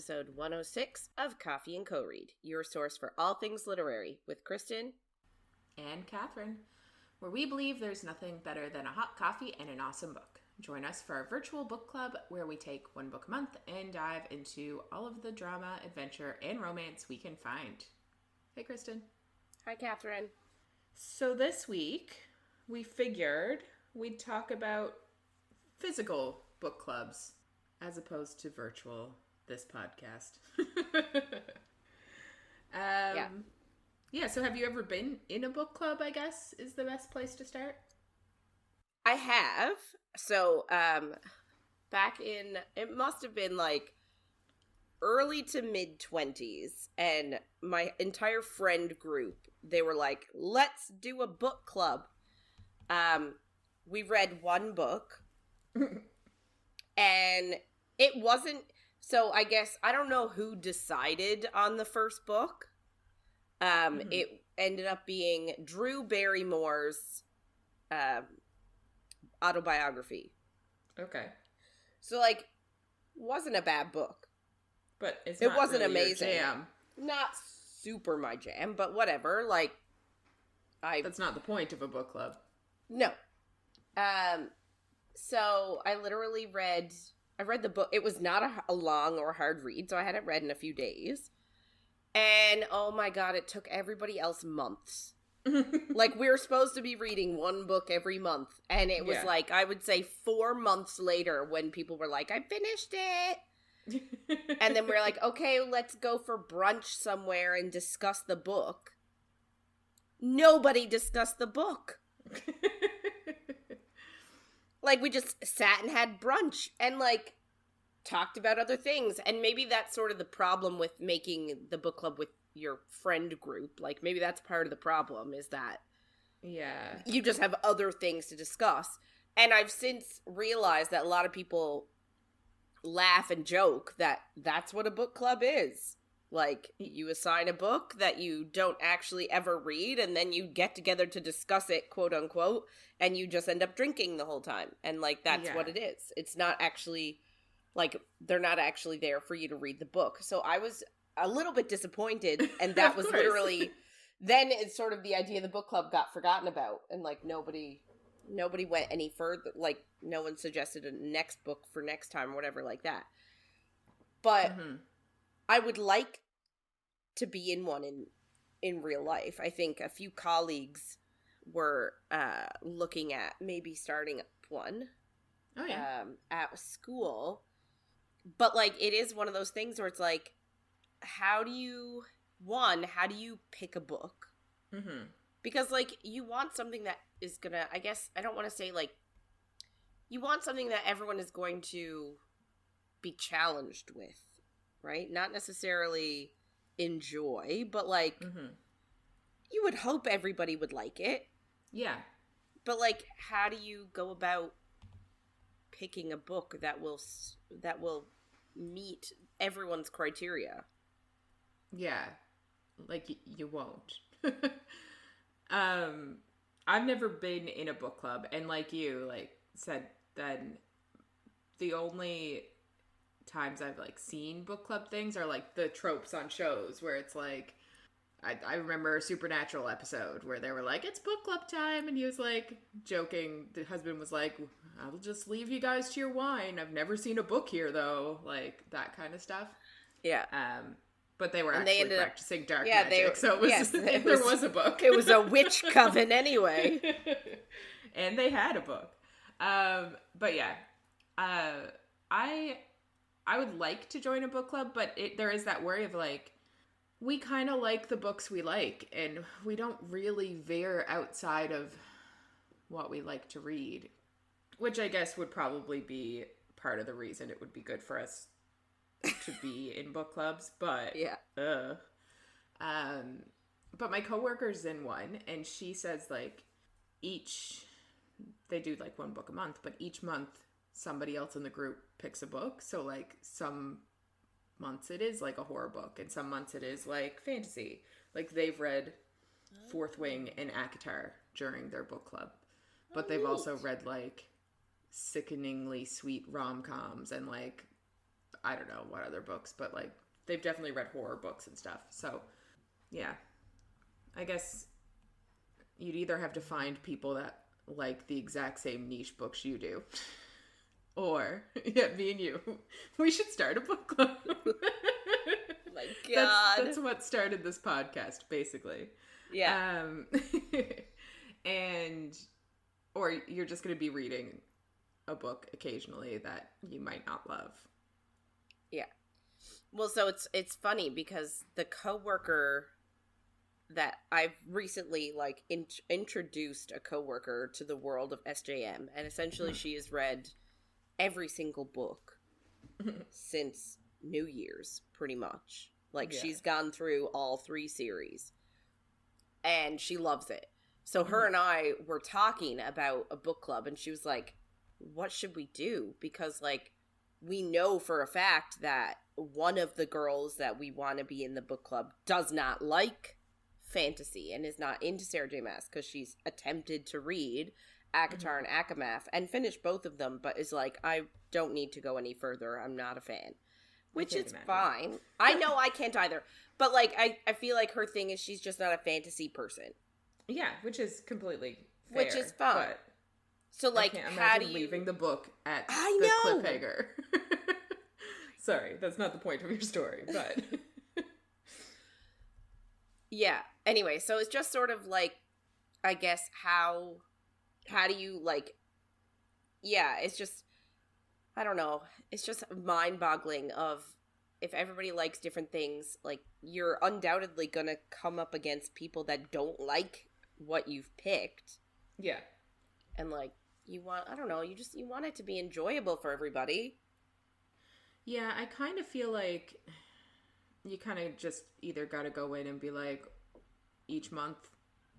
episode 106 of Coffee and Co-Read, your source for all things literary, with Kristen and Catherine, where we believe there's nothing better than a hot coffee and an awesome book. Join us for our virtual book club where we take one book a month and dive into all of the drama, adventure, and romance we can find. Hey, Kristen. Hi, Catherine. So this week, we figured we'd talk about physical book clubs as opposed to virtual this podcast. Yeah, so have you ever been in a book club, I guess, is the best place to start? I have. So, back in, it must have been like early to mid-20s, and my entire friend group, they were like, let's do a book club. We read one book, and it wasn't, so I guess, I don't know who decided on the first book. It ended up being Drew Barrymore's autobiography. Okay. So, like, wasn't a bad book. But it wasn't really amazing. Your jam. Not super my jam, but whatever. Like, That's not the point of a book club. No. So I literally read the book. It was not a long or hard read, so I had it read in a few days. And oh my god, it took everybody else months. Like, we were supposed to be reading one book every month, and it was like, I would say 4 months later when people were like, I finished it. And then we're like, okay, let's go for brunch somewhere and discuss the book. Nobody discussed the book. Like, we just sat and had brunch and, like, talked about other things. And maybe that's sort of the problem with making the book club with your friend group. Like, maybe that's part of the problem, is that you just have other things to discuss. And I've since realized that a lot of people laugh and joke that that's what a book club is. Like, you assign a book that you don't actually ever read, and then you get together to discuss it, quote unquote, and you just end up drinking the whole time. And, like, that's what it is. It's not actually, like, they're not actually there for you to read the book. So I was a little bit disappointed, and that was literally, then it's sort of the idea the book club got forgotten about, and, like, nobody went any further. Like, no one suggested a next book for next time or whatever like that. But I would like to be in one in real life. I think a few colleagues were looking at maybe starting up one at school. But, like, it is one of those things where it's like, how do you pick a book? Mm-hmm. Because, like, you want something that is gonna, I guess, I don't want to say, like, you want something that everyone is going to be challenged with, right? Not necessarily enjoy, but, like, you would hope everybody would like it. Yeah. But, like, how do you go about picking a book that will meet everyone's criteria? Yeah. Like, you won't. I've never been in a book club, and like you, like, said, then the only times I've, like, seen book club things are, like, the tropes on shows where it's like, I remember a Supernatural episode where they were like, it's book club time, and he was like, joking, the husband was like, I'll just leave you guys to your wine, I've never seen a book here though, like, that kind of stuff. Yeah. But they were actually practicing dark magic, so it was, there was a book. It was a witch coven anyway. And they had a book. But yeah, I would like to join a book club, but there is that worry of, like, we kind of like the books we like, and we don't really veer outside of what we like to read, which I guess would probably be part of the reason it would be good for us to be in book clubs, but but my coworker's in one, and she says, like, they do, like, one book a month, but each month somebody else in the group picks a book. So, like, some months it is, like, a horror book, and some months it is, like, fantasy. Like, they've read Fourth Wing and ACOTAR during their book club, but they've also read, like, sickeningly sweet rom-coms and, like, I don't know what other books, but like they've definitely read horror books and stuff. So yeah, I guess you'd either have to find people that like the exact same niche books you do, or yeah, me and you, we should start a book club. My God, that's what started this podcast, basically. Yeah. And or you're just going to be reading a book occasionally that you might not love. Yeah. Well, so it's funny because the coworker that I've recently like introduced a coworker to the world of SJM, and essentially she has read every single book since New Year's, pretty much. Like she's gone through all 3 series, and she loves it. So her and I were talking about a book club, and she was like, "What should we do?" Because like we know for a fact that one of the girls that we want to be in the book club does not like fantasy and is not into Sarah J. Maas because she's attempted to read ACOTAR and ACOMAF and finished both of them, but is like, I don't need to go any further. I'm not a fan. Which is fine. I know I can't either. But like, I feel like her thing is she's just not a fantasy person. Yeah, which is completely fair. Which is fine. So like, how do you leaving the book at cliffhanger? Sorry, that's not the point of your story, but yeah. Anyway, so it's just sort of like, I guess how do you like? Yeah, it's just, I don't know. It's just mind-boggling of if everybody likes different things, like you're undoubtedly gonna come up against people that don't like what you've picked. Yeah. And like you want, I don't know, you want it to be enjoyable for everybody. Yeah, I kind of feel like you kind of just either got to go in and be like, each month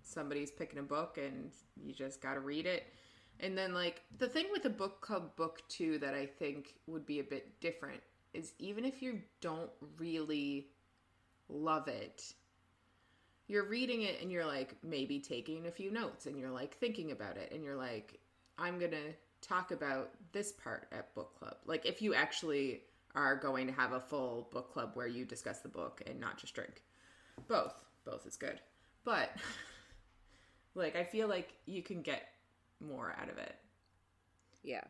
somebody's picking a book and you just got to read it. And then like the thing with a book club book too that I think would be a bit different is even if you don't really love it, you're reading it and you're like maybe taking a few notes and you're like thinking about it and you're like, I'm going to talk about this part at book club. Like if you actually are going to have a full book club where you discuss the book and not just drink. Both is good. But like I feel like you can get more out of it. Yeah.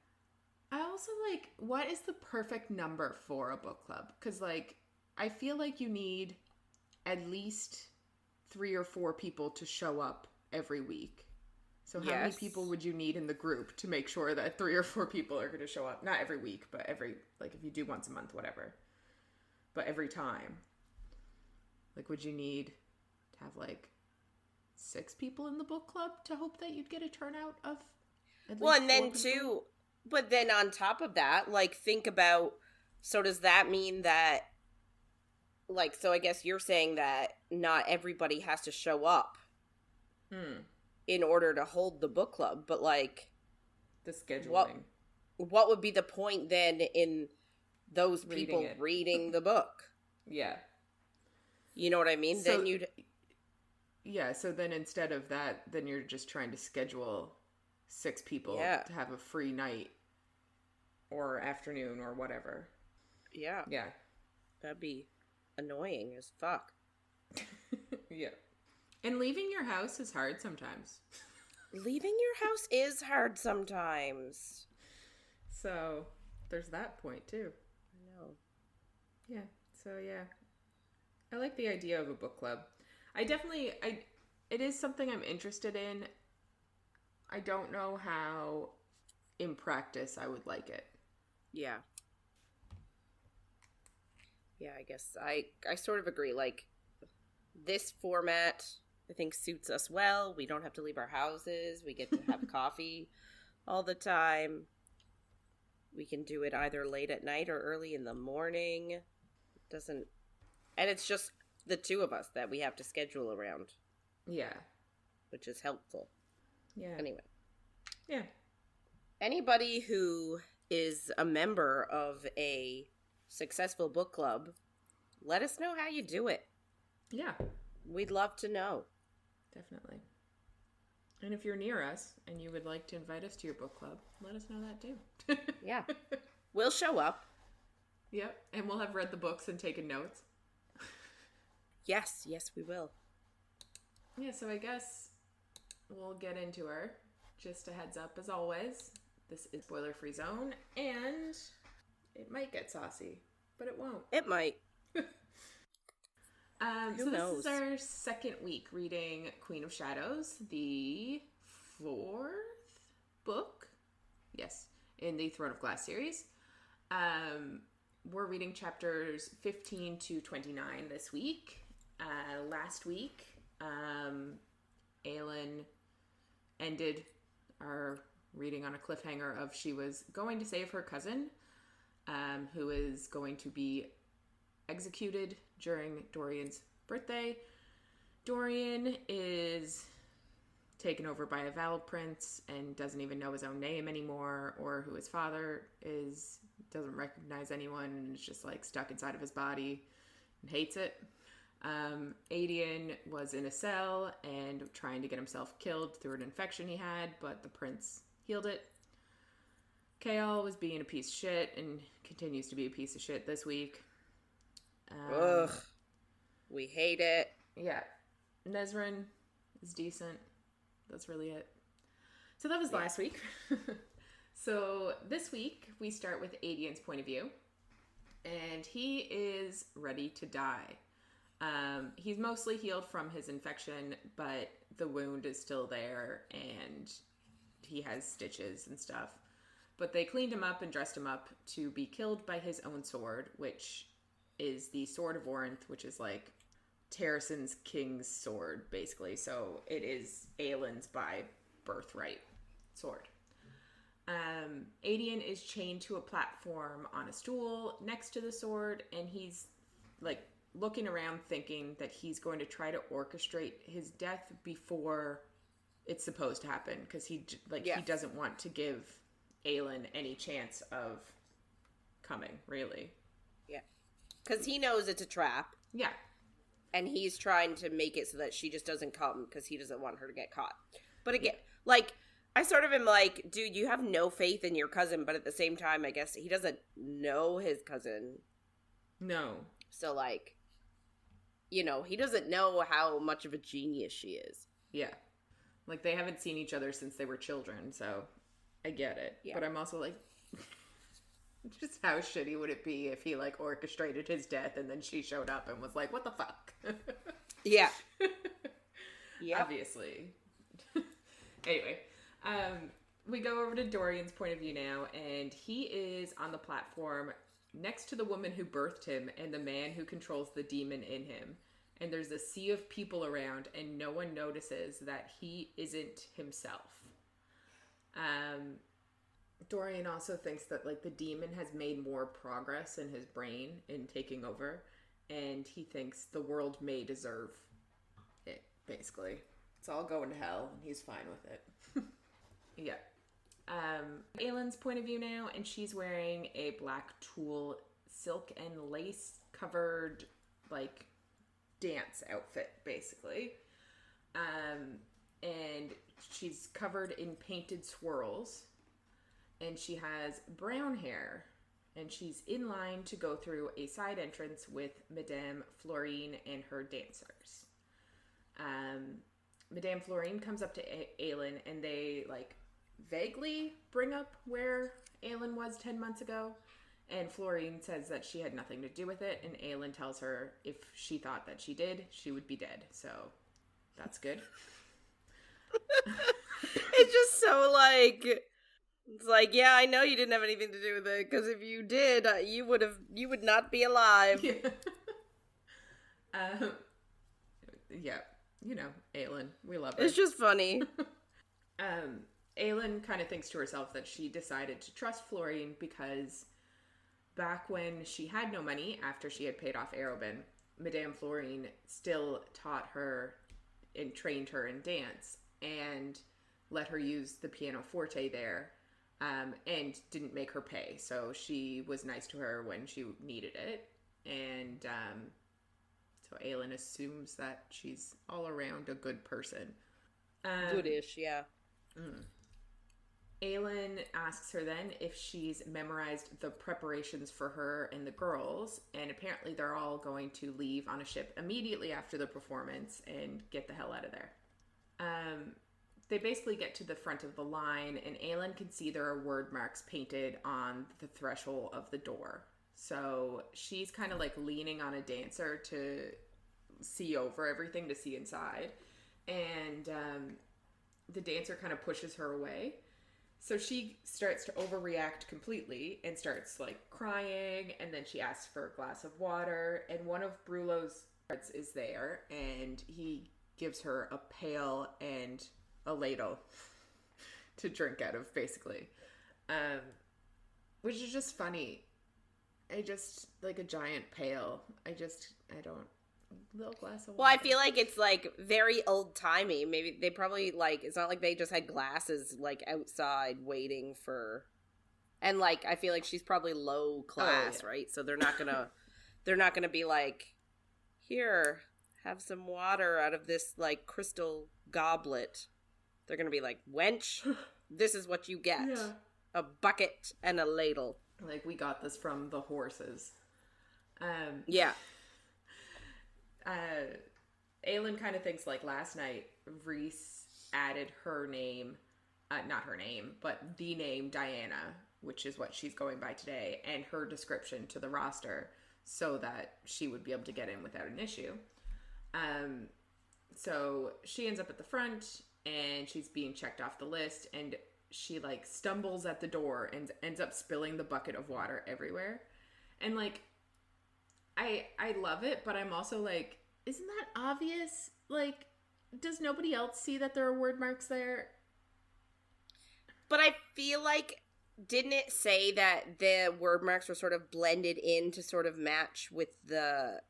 I also like, what is the perfect number for a book club? Because like I feel like you need at least 3 or 4 people to show up every week. So how many people would you need in the group to make sure that 3 or 4 people are going to show up? Not every week, but every, like if you do once a month, whatever. But every time. Like would you need to have like 6 people in the book club to hope that you'd get a turnout of at least and then too, but then on top of that, like think about, so does that mean that, like, so I guess you're saying that not everybody has to show up in order to hold the book club, but like the scheduling. What would be the point then in those people reading the book? Yeah. You know what I mean? So, then you'd... Yeah, so then instead of that, then you're just trying to schedule 6 people to have a free night or afternoon or whatever. Yeah. Yeah. That'd be annoying as fuck. Yeah. And leaving your house is hard sometimes. Leaving your house is hard sometimes. So, there's that point too. I know. Yeah. So, yeah. I like the idea of a book club. It is something I'm interested in. I don't know how in practice I would like it. Yeah. Yeah, I guess I sort of agree. Like, this format, I think, suits us well. We don't have to leave our houses. We get to have coffee all the time. We can do it either late at night or early in the morning. And it's just the 2 of us that we have to schedule around. Yeah. Which is helpful. Yeah. Anyway. Yeah. Anybody who is a member of a successful book club, let us know how you do it. Yeah. We'd love to know. Definitely. And if you're near us and you would like to invite us to your book club, let us know that too. Yeah. We'll show up. Yep. And we'll have read the books and taken notes. Yes, we will. Yeah, so I guess we'll get into her. Just a heads up, as always, this is spoiler-free zone, and it might get saucy, but it won't. It might. So this is our second week reading Queen of Shadows, the 4th book, yes, in the Throne of Glass series. We're reading chapters 15 to 29 this week. Last week, Aelin ended our reading on a cliffhanger of she was going to save her cousin, who is going to be executed during Dorian's birthday. Dorian is taken over by a Val prince and doesn't even know his own name anymore or who his father is, doesn't recognize anyone, and is just like stuck inside of his body and hates it. Aedion was in a cell and trying to get himself killed through an infection he had, but the prince healed it. Chaol was being a piece of shit and continues to be a piece of shit this week. Ugh. We hate it. Yeah. Nezrin is decent. That's really it. So that was last week. So this week we start with Aedion's point of view. And he is ready to die. He's mostly healed from his infection, but the wound is still there and he has stitches and stuff. But they cleaned him up and dressed him up to be killed by his own sword, which is the Sword of Orinth, which is like Terrason's king's sword, basically. So it is Aelin's by birthright sword. Aedion is chained to a platform on a stool next to the sword, and he's like looking around thinking that he's going to try to orchestrate his death before it's supposed to happen, because he doesn't want to give Aelin any chance of coming, really. Yeah. Because he knows it's a trap. Yeah. And he's trying to make it so that she just doesn't come because he doesn't want her to get caught. But again, like, I sort of am like, dude, you have no faith in your cousin, but at the same time, I guess he doesn't know his cousin. No. So, like, you know, he doesn't know how much of a genius she is. Yeah. Like, they haven't seen each other since they were children, so I get it. Yeah. But I'm also like, just how shitty would it be if he, like, orchestrated his death and then she showed up and was like, what the fuck? Yeah. Yeah. Obviously. Anyway, we go over to Dorian's point of view now, and he is on the platform next to the woman who birthed him and the man who controls the demon in him. And there's a sea of people around, and no one notices that he isn't himself. Dorian also thinks that, like, the demon has made more progress in his brain in taking over, and he thinks the world may deserve it, basically. It's all going to hell, and he's fine with it. Yeah. Aelin's point of view now, and she's wearing a black tulle, silk and lace covered, like, dance outfit, basically. And she's covered in painted swirls, and she has brown hair, and she's in line to go through a side entrance with Madame Florine and her dancers. Madame Florine comes up to Aelin, and they, like, vaguely bring up where Aelin was 10 months ago, and Florine says that she had nothing to do with it, and Aelin tells her if she thought that she did, she would be dead, so that's good. It's just so, like, it's like, yeah, I know you didn't have anything to do with it, because if you did, you would not be alive. Yeah. Yeah. You know, Aelin. We love her. It's just funny. Aelin kind of thinks to herself that she decided to trust Florine because back when she had no money after she had paid off Arobin, Madame Florine still taught her and trained her in dance and let her use the pianoforte there, and didn't make her pay. So she was nice to her when she needed it. And so Aelin assumes that she's all around a good person. Goodish, yeah. Aelin asks her then if she's memorized the preparations for her and the girls, and apparently they're all going to leave on a ship immediately after the performance and get the hell out of there. They basically get to the front of the line, and Aelin can see there are word marks painted on the threshold of the door. So she's kind of like leaning on a dancer to see over everything, to see inside. And the dancer kind of pushes her away. So she starts to overreact completely and starts like crying, and then she asks for a glass of water, and one of Brullo's guards is there, and he gives her a pail and a ladle to drink out of, basically. Which is just funny. I just, like a giant pail. I don't, little glass of water. Well, I feel like it's like very old-timey. Maybe they probably like, it's not like they just had glasses like outside waiting for, and like I feel like she's probably low class, right? So they're not gonna be like, here, have some water out of this like crystal goblet. They're gonna be like, wench, this is what you get. Yeah. A bucket and a ladle. Like, we got this from the horses. Yeah. Aelin kind of thinks, like, last night, Rhys added her name, not her name, but the name Diana, which is what she's going by today, and her description to the roster so that she would be able to get in without an issue. So she ends up at the front, and she's being checked off the list, and she like stumbles at the door and ends up spilling the bucket of water everywhere. And like, I love it, but I'm also like, isn't that obvious? Like, does nobody else see that there are word marks there? But I feel like, didn't it say that the word marks were sort of blended in to sort of match with the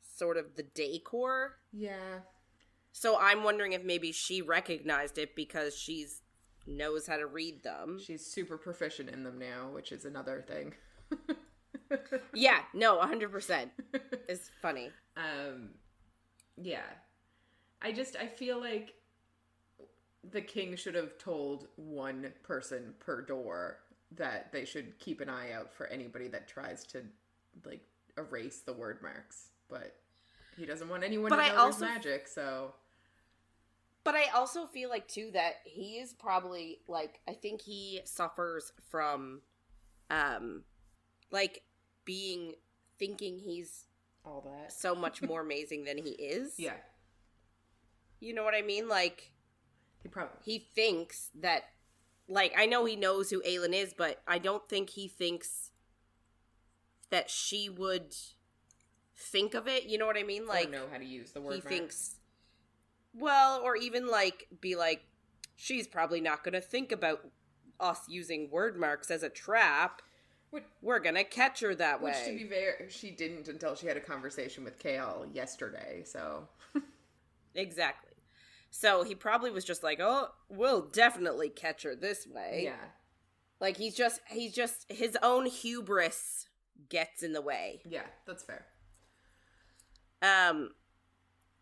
sort of the decor? Yeah. So I'm wondering if maybe she recognized it because she's knows how to read them. She's super proficient in them now, which is another thing. Yeah, no, 100%. It's funny. Yeah. I feel like the king should have told one person per door that they should keep an eye out for anybody that tries to, like, erase the word marks. But he doesn't want anyone to know there's magic, so... But I also feel like, too, that he is probably, like, I think he suffers from, like, thinking he's all that so much more amazing than he is. Yeah. You know what I mean? Like, he thinks that, like, I know he knows who Aelin is, but I don't think he thinks that she would think of it. You know what I mean? Like, or know how to use the word mark. Thinks... Well, or even, like, be like, she's probably not going to think about us using word marks as a trap. We're going to catch her that way. Which, to be fair, she didn't until she had a conversation with Chaol yesterday, so... Exactly. So he probably was just like, oh, we'll definitely catch her this way. Yeah. Like, he's just, his own hubris gets in the way. Yeah, that's fair.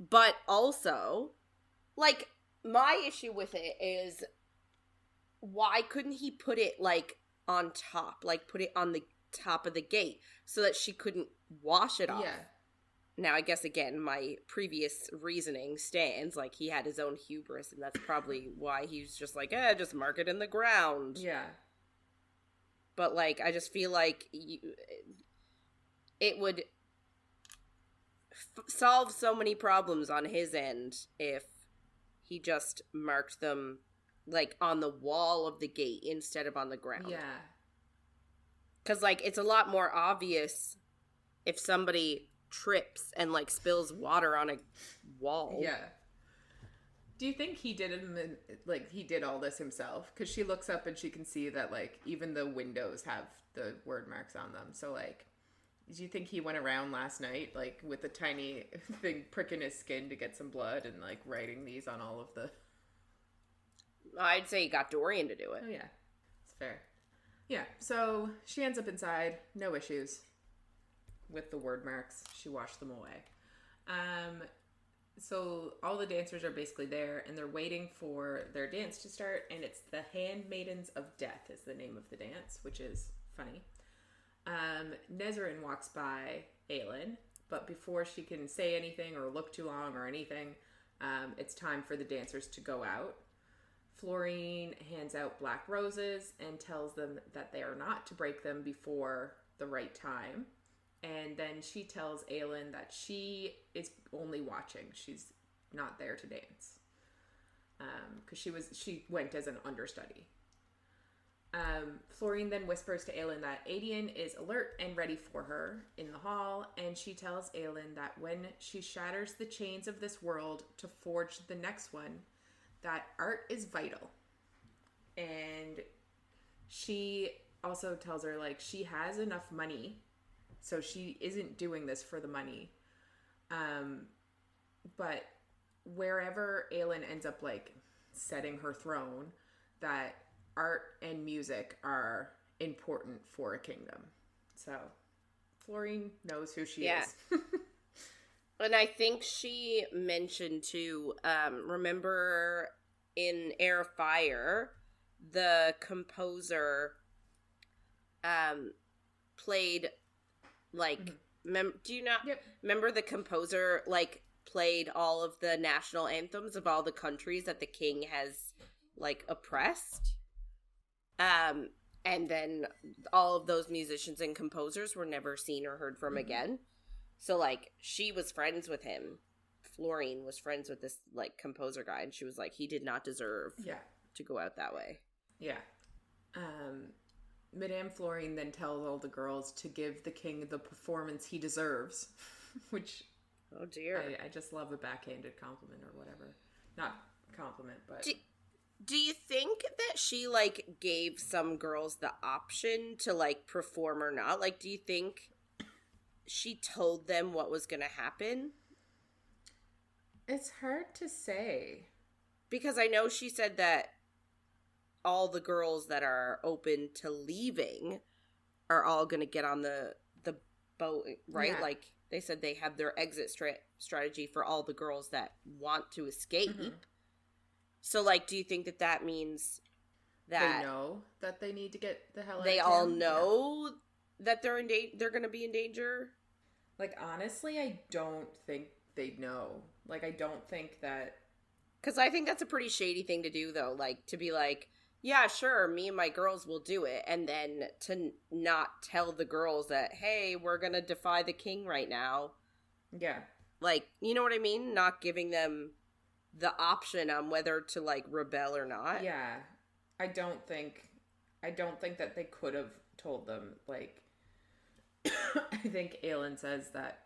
But also... Like, my issue with it is, why couldn't he put it, like, on top? Like, put it on the top of the gate so that she couldn't wash it off? Yeah. Now, I guess, again, my previous reasoning stands. Like, he had his own hubris, and that's probably why he's just like, just mark it in the ground. Yeah. But, like, I just feel like it would solve so many problems on his end if he just marked them, like, on the wall of the gate instead of on the ground. Yeah. Because, like, it's a lot more obvious if somebody trips and, like, spills water on a wall. Yeah. Do you think he did he did all this himself? Because she looks up and she can see that, like, even the windows have the word marks on them. So, like, do you think he went around last night, like, with a tiny thing pricking his skin to get some blood and, like, writing these on all of the... I'd say he got Dorian to do it. Oh, yeah. It's fair. Yeah, so she ends up inside. No issues with the word marks. She washed them away. So all the dancers are basically there, and they're waiting for their dance to start, and it's the Handmaidens of Death is the name of the dance, which is funny. Nezarin walks by Aelin, but before she can say anything or look too long or anything, it's time for the dancers to go out. Florine hands out black roses and tells them that they are not to break them before the right time. And then she tells Aelin that she is only watching. She's not there to dance. Because she went as an understudy. Florine then whispers to Aelin that Aedion is alert and ready for her in the hall, and she tells Aelin that when she shatters the chains of this world to forge the next one, that art is vital. And she also tells her, like, she has enough money, so she isn't doing this for the money. But wherever Aelin ends up, like, setting her throne, that art and music are important for a kingdom. So Florine knows who she is. And I think she mentioned too, remember in Air of Fire, the composer played, like, do you not remember the composer, like, played all of the national anthems of all the countries that the king has, like, oppressed? And then all of those musicians and composers were never seen or heard from again. So, like, she was friends with him. Florine was friends with this, like, composer guy, and she was like, he did not deserve to go out that way. Yeah. Madame Florine then tells all the girls to give the king the performance he deserves, which... Oh, dear. I just love a backhanded compliment or whatever. Not compliment, but... Do you think that she, like, gave some girls the option to, like, perform or not? Like, do you think she told them what was going to happen? It's hard to say. Because I know she said that all the girls that are open to leaving are all going to get on the boat, right? Yeah. Like, they said they have their exit strategy for all the girls that want to escape. Mm-hmm. So, like, do you think that that means that... They know that they need to get the hell out of They town? all know that they're going to be in danger? Like, honestly, I don't think they know. Like, I don't think that... Because I think that's a pretty shady thing to do, though. Like, to be like, yeah, sure, me and my girls will do it. And then to not tell the girls that, hey, we're going to defy the king right now. Yeah. Like, you know what I mean? Not giving them the option on whether to, like, rebel or not. Yeah. I don't think that they could have told them, like... I think Aelin says that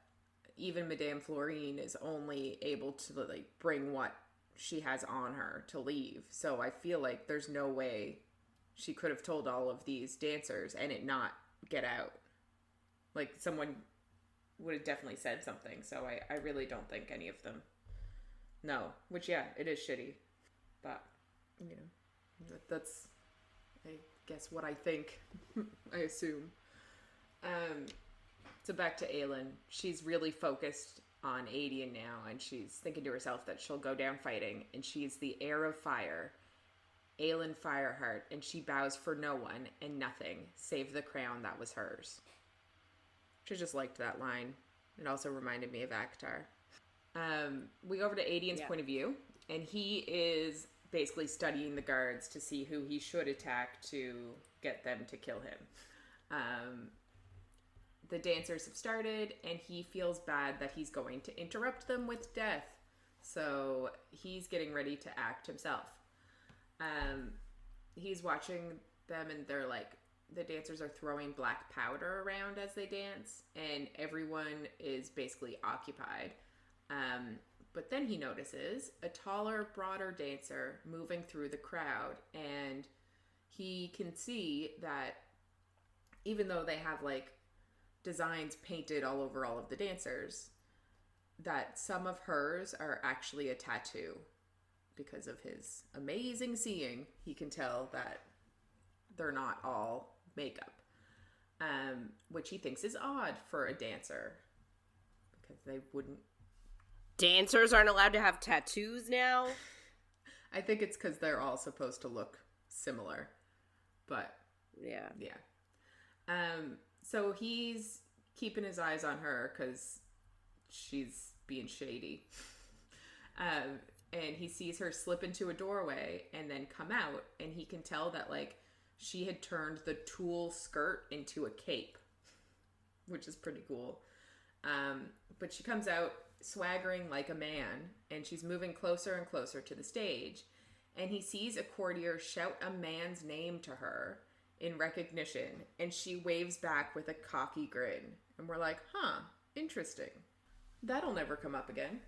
even Madame Florine is only able to, like, bring what she has on her to leave. So I feel like there's no way she could have told all of these dancers and it not get out. Like, someone would have definitely said something. So I really don't think any of them know. Which, yeah, it is shitty. But, you know, that's, I guess, what I think. I assume. So back to Aelin. She's really focused on Aedion now, and she's thinking to herself that she'll go down fighting, and she's the heir of fire, Aelin Fireheart, and she bows for no one and nothing save the crown that was hers. Which I just liked that line. It also reminded me of Akhtar. We go over to Aedion's point of view, and he is basically studying the guards to see who he should attack to get them to kill him. The dancers have started, and he feels bad that he's going to interrupt them with death. So he's getting ready to act himself. He's watching them, and they're like, the dancers are throwing black powder around as they dance, and everyone is basically occupied. But then he notices a taller, broader dancer moving through the crowd, and he can see that even though they have, like, designs painted all over all of the dancers, that some of hers are actually a tattoo. Because of his amazing seeing, he can tell that they're not all makeup. Which he thinks is odd for a dancer. Because they wouldn't Dancers aren't allowed to have tattoos now? I think it's because they're all supposed to look similar. But, yeah. So he's keeping his eyes on her because she's being shady. And he sees her slip into a doorway and then come out, and he can tell that, like, she had turned the tulle skirt into a cape, which is pretty cool. But she comes out swaggering like a man, and she's moving closer and closer to the stage, and he sees a courtier shout a man's name to her in recognition, and she waves back with a cocky grin, and we're like, huh, interesting. That'll never come up again.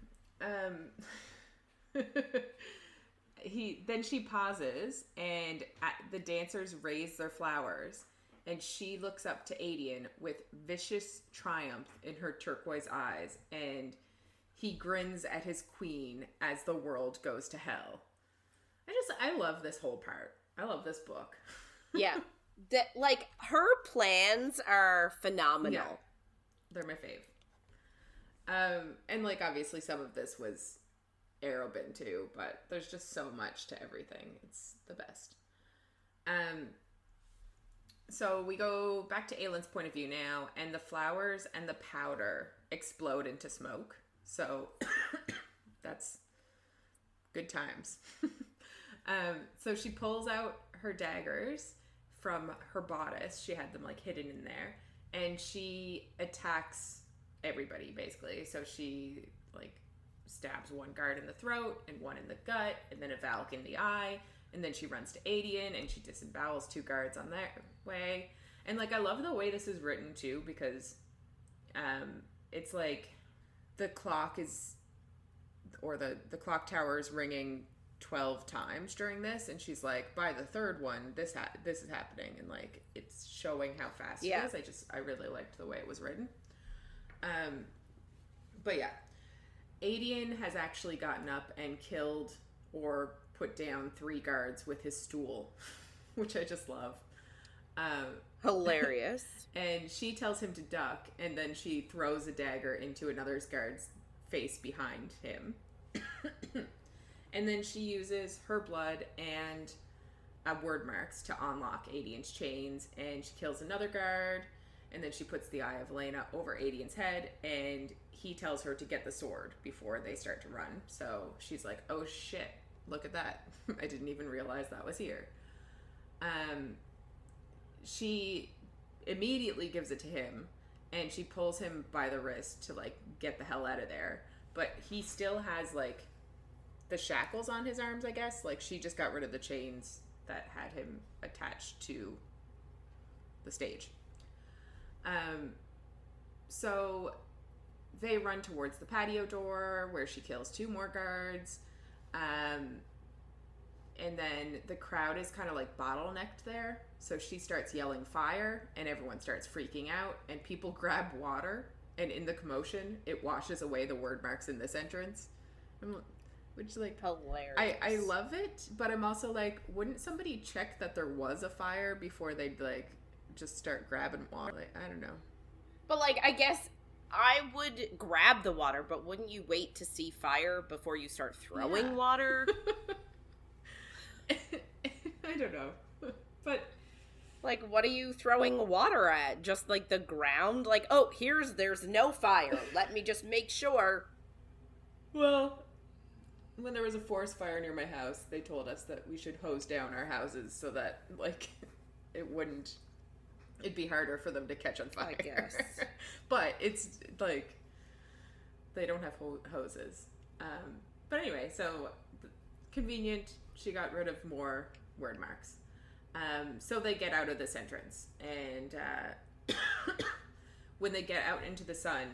Then she pauses, and the dancers raise their flowers, and she looks up to Aedion with vicious triumph in her turquoise eyes, and he grins at his queen as the world goes to hell. I love this whole part. I love this book. Yeah. Like, her plans are phenomenal. Yeah. They're my fave. And, like, obviously some of this was Arobin too, but there's just so much to everything. It's the best. So we go back to Aelin's point of view now, and the flowers and the powder explode into smoke. So that's good times. So she pulls out her daggers from her bodice. She had them, like, hidden in there, and she attacks everybody basically. So she, like, stabs one guard in the throat and one in the gut, and then a Valk in the eye, and then she runs to Aedion and she disembowels 2 guards on their way. And, like, I love the way this is written too, because it's like the clock is, or the clock tower is ringing 12 times during this, and she's like, by the 3rd one this is happening, and, like, it's showing how fast it is. I really liked the way it was written. But yeah, Aedion has actually gotten up and killed or put down 3 guards with his stool, which I just love. Hilarious. And she tells him to duck, and then she throws a dagger into another guard's face behind him. And then she uses her blood and word marks to unlock Aedion's chains, and she kills another guard, and then she puts the Eye of Elena over Aedion's head, and he tells her to get the sword before they start to run. So she's like, oh shit, look at that. I didn't even realize that was here. She immediately gives it to him, and she pulls him by the wrist to, like, get the hell out of there. But he still has, like, the shackles on his arms, I guess. Like, she just got rid of the chains that had him attached to the stage. So they run towards the patio door where she kills 2 more guards. And then the crowd is kind of, like, bottlenecked there. So she starts yelling fire, and everyone starts freaking out, and people grab water, and in the commotion, it washes away the word marks in this entrance. Which, like, hilarious. I love it, but I'm also like, wouldn't somebody check that there was a fire before they'd, like, just start grabbing water? Like, I don't know. But, like, I guess I would grab the water, but wouldn't you wait to see fire before you start throwing water? I don't know. But, like, what are you throwing water at? Just, like, the ground? Like, oh, there's no fire. Let me just make sure. Well, when there was a forest fire near my house, they told us that we should hose down our houses so that, like, it'd be harder for them to catch on fire. I guess. But it's, like, they don't have hoses. But anyway, so convenient. She got rid of more word marks. So they get out of this entrance, and when they get out into the sun,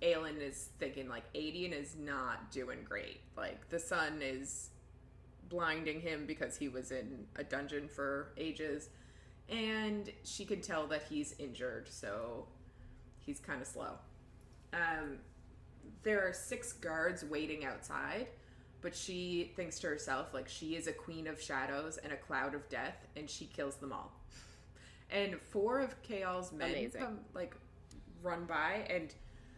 Aelin is thinking, like, Aedion is not doing great. Like, the sun is blinding him because he was in a dungeon for ages, and she can tell that he's injured, so he's kind of slow. There are 6 guards waiting outside, but she thinks to herself, like, she is a queen of shadows and a cloud of death, and she kills them all. And 4 of Chaol's men come, like, run by, and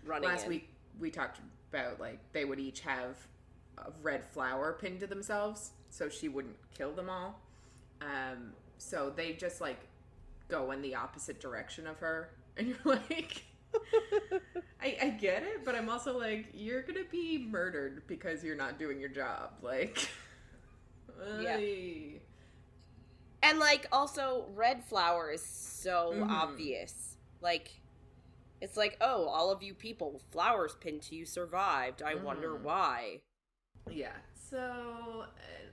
last week we talked about, like, they would each have a red flower pinned to themselves so she wouldn't kill them all. So they just, like, go in the opposite direction of her. And you're like, I get it, but I'm also like, you're gonna be murdered because you're not doing your job. Like, yeah. And, like, also, red flower is so obvious. Like, it's like, oh, all of you people with flowers pinned to you survived. I wonder why. Yeah, so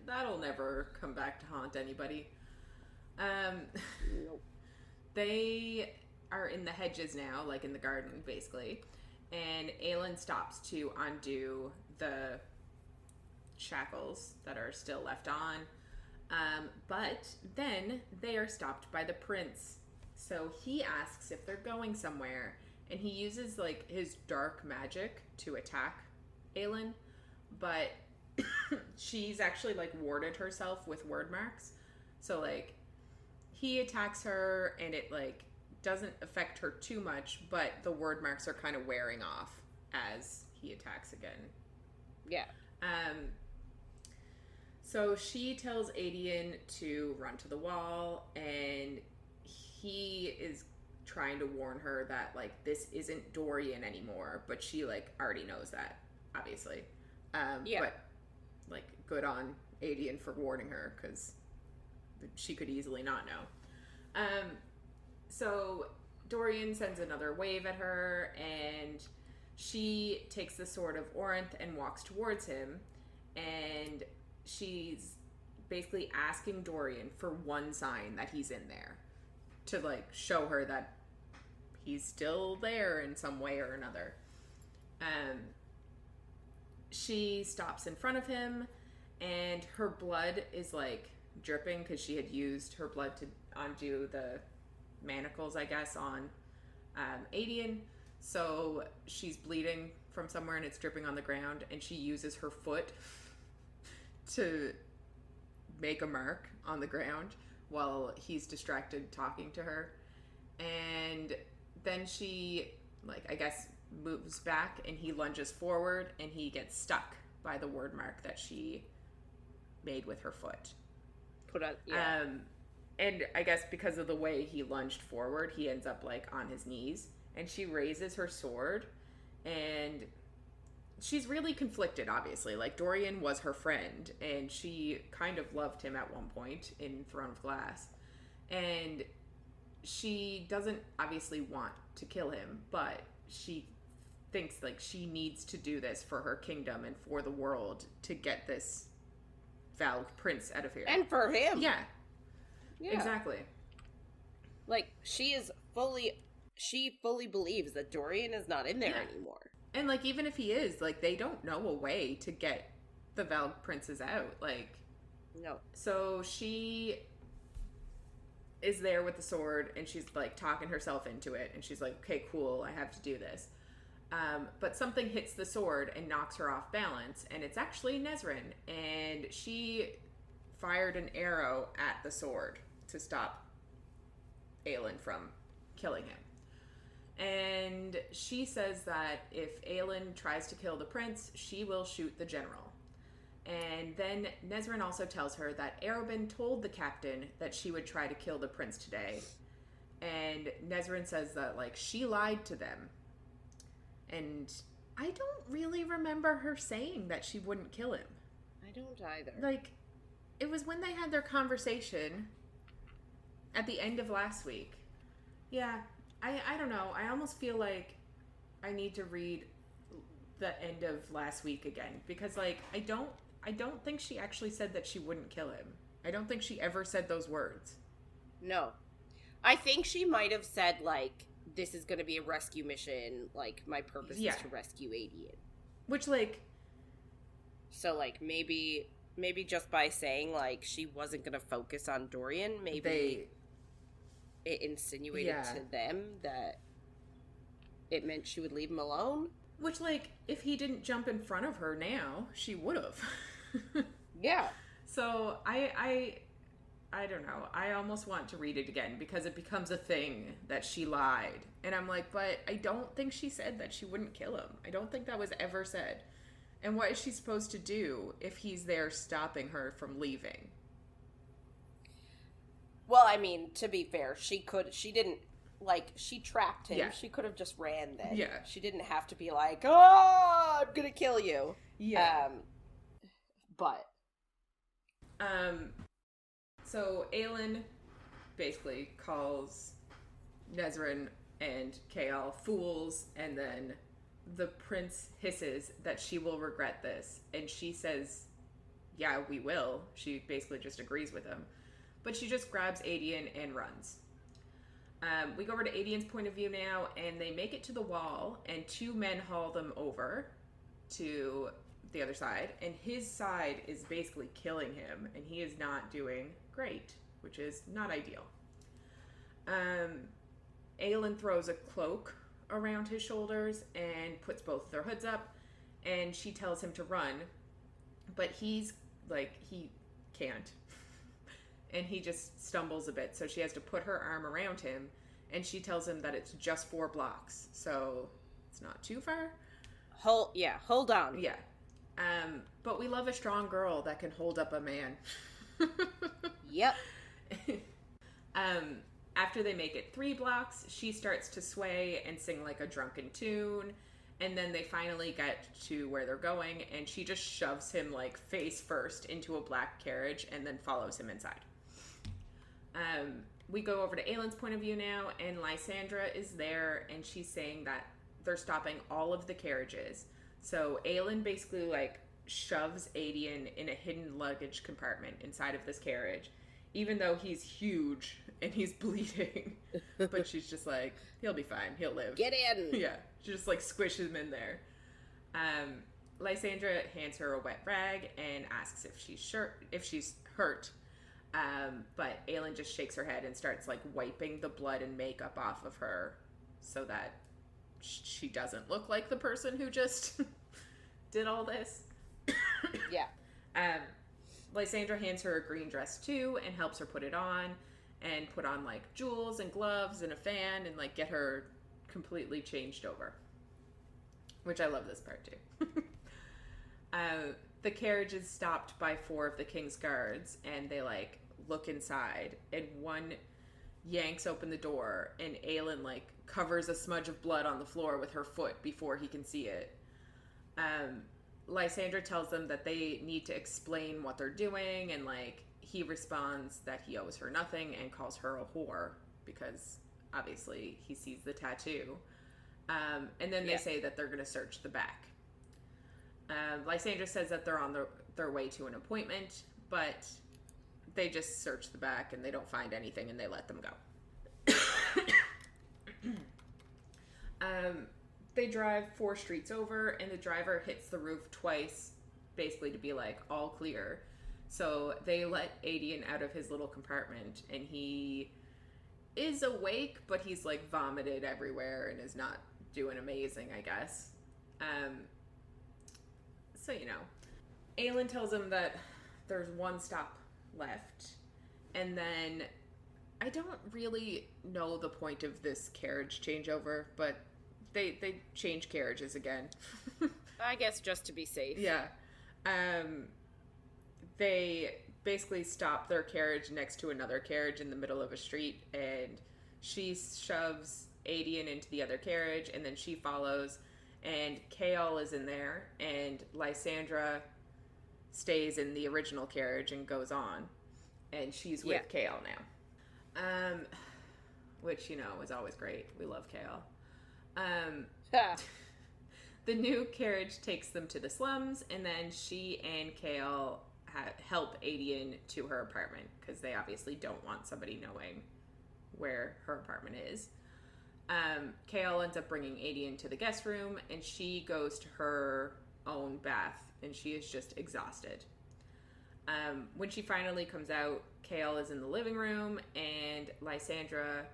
that'll never come back to haunt anybody. Nope. They are in the hedges now, like in the garden, basically. And Aelin stops to undo the shackles that are still left on. But then they are stopped by the prince. So he asks if they're going somewhere. And he uses, like, his dark magic to attack Aelin. But she's actually, like, warded herself with word marks. So, like, he attacks her and it, like, doesn't affect her too much. But the word marks are kind of wearing off as he attacks again. Yeah. So she tells Aedion to run to the wall, and he is trying to warn her that, like, this isn't Dorian anymore, but she, like, already knows that, obviously. Yeah. But, like, good on Aedion for warning her, because she could easily not know. So Dorian sends another wave at her, and she takes the sword of Orinth and walks towards him, and she's basically asking Dorian for one sign that he's in there to, like, show her that he's still there in some way or another. She stops in front of him, and her blood is, like, dripping because she had used her blood to undo the manacles, I guess, on Aedion. So she's bleeding from somewhere and it's dripping on the ground, and she uses her foot to make a mark on the ground while he's distracted talking to her. And then she, like, I guess, moves back, and he lunges forward, and he gets stuck by the word mark that she made with her foot. Yeah. And I guess because of the way he lunged forward, he ends up, like, on his knees, and she raises her sword, and she's really conflicted, obviously. Like, Dorian was her friend, and she kind of loved him at one point in Throne of Glass. And she doesn't obviously want to kill him, but she thinks, like, she needs to do this for her kingdom and for the world to get this Valg prince out of here. And for him. Yeah. Exactly. Like, she fully believes that Dorian is not in there anymore. And, like, even if he is, like, they don't know a way to get the Valg princes out. Like, no. So she is there with the sword, and she's, like, talking herself into it, and she's like, okay, cool, I have to do this. But something hits the sword and knocks her off balance, and it's actually Nesrin, and she fired an arrow at the sword to stop Aelin from killing him. And she says that if Aelin tries to kill the prince, she will shoot the general. And then Nesrin also tells her that Arobin told the captain that she would try to kill the prince today. And Nesrin says that, like, she lied to them. And I don't really remember her saying that she wouldn't kill him. I don't either. Like, it was when they had their conversation at the end of last week. Yeah, I don't know. I almost feel like I need to read the end of last week again, because, like, I don't think she actually said that she wouldn't kill him. I don't think she ever said those words. No. I think she might have said, like, this is going to be a rescue mission, like, my purpose is to rescue Aedion. Which, like... So, like, maybe just by saying, like, she wasn't going to focus on Dorian, maybe it insinuated to them that it meant she would leave him alone. Which, like, if he didn't jump in front of her now, she would have. Yeah. So, I I don't know. I almost want to read it again because it becomes a thing that she lied. And I'm like, but I don't think she said that she wouldn't kill him. I don't think that was ever said. And what is she supposed to do if he's there stopping her from leaving? Well, I mean, to be fair, she didn't, like, she trapped him. Yeah. She could have just ran then. Yeah. She didn't have to be like, oh, I'm gonna kill you. Yeah. But. So Aelin basically calls Nezrin and Chaol fools, and then the prince hisses that she will regret this, and she says, yeah, we will. She basically just agrees with him. But she just grabs Aedion and runs. We go over to Aedion's point of view now, and they make it to the wall, and two men haul them over to the other side, and his side is basically killing him, and he is not doing great, which is not ideal. Aelin throws a cloak around his shoulders and puts both their hoods up, and she tells him to run, but he's like, he can't. And he just stumbles a bit, so she has to put her arm around him, and she tells him that it's just 4 blocks, so it's not too far. Hold on. Yeah. But we love a strong girl that can hold up a man. Yep. After they make it 3 blocks, she starts to sway and sing like a drunken tune, and then they finally get to where they're going, and she just shoves him like face first into a black carriage and then follows him inside. We go over to Aelin's point of view now, and Lysandra is there, and she's saying that they're stopping all of the carriages. So Aelin basically like shoves Aedion in a hidden luggage compartment inside of this carriage, even though he's huge and he's bleeding. But she's just like, he'll be fine, he'll live. Get in. Yeah, she just like squishes him in there. Lysandra hands her a wet rag and asks if she's hurt. But Aelin just shakes her head and starts like wiping the blood and makeup off of her so that she doesn't look like the person who just did all this. Yeah. Lysandra hands her a green dress too and helps her put it on and put on like jewels and gloves and a fan and like get her completely changed over. Which I love this part too. The carriage is stopped by 4 of the king's guards, and they like look inside, and one yanks open the door, and Aelin like covers a smudge of blood on the floor with her foot before he can see it. Lysandra tells them that they need to explain what they're doing, and like he responds that he owes her nothing and calls her a whore because obviously he sees the tattoo. And then they say that they're going to search the back. Lysandra says that they're on their way to an appointment, but they just search the back and they don't find anything and they let them go. They drive 4 streets over and the driver hits the roof twice, basically to be like, all clear. So they let Aedion out of his little compartment, and he is awake, but he's like vomited everywhere and is not doing amazing, I guess. So, you know, Aelin tells him that there's 1 stop left, and then I don't really know the point of this carriage changeover, but they change carriages again. I guess just to be safe. Yeah. They basically stop their carriage next to another carriage in the middle of a street, and she shoves Aedion into the other carriage, and then she follows, and Chaol is in there, and Lysandra stays in the original carriage and goes on, and she's with Chaol now. Which, you know, is always great. We love Chaol. The new carriage takes them to the slums, and then she and Chaol help Aedion to her apartment, because they obviously don't want somebody knowing where her apartment is. Chaol ends up bringing Aedion to the guest room, and she goes to her own bath, and she is just exhausted. When she finally comes out, Chaol is in the living room, and Lysandra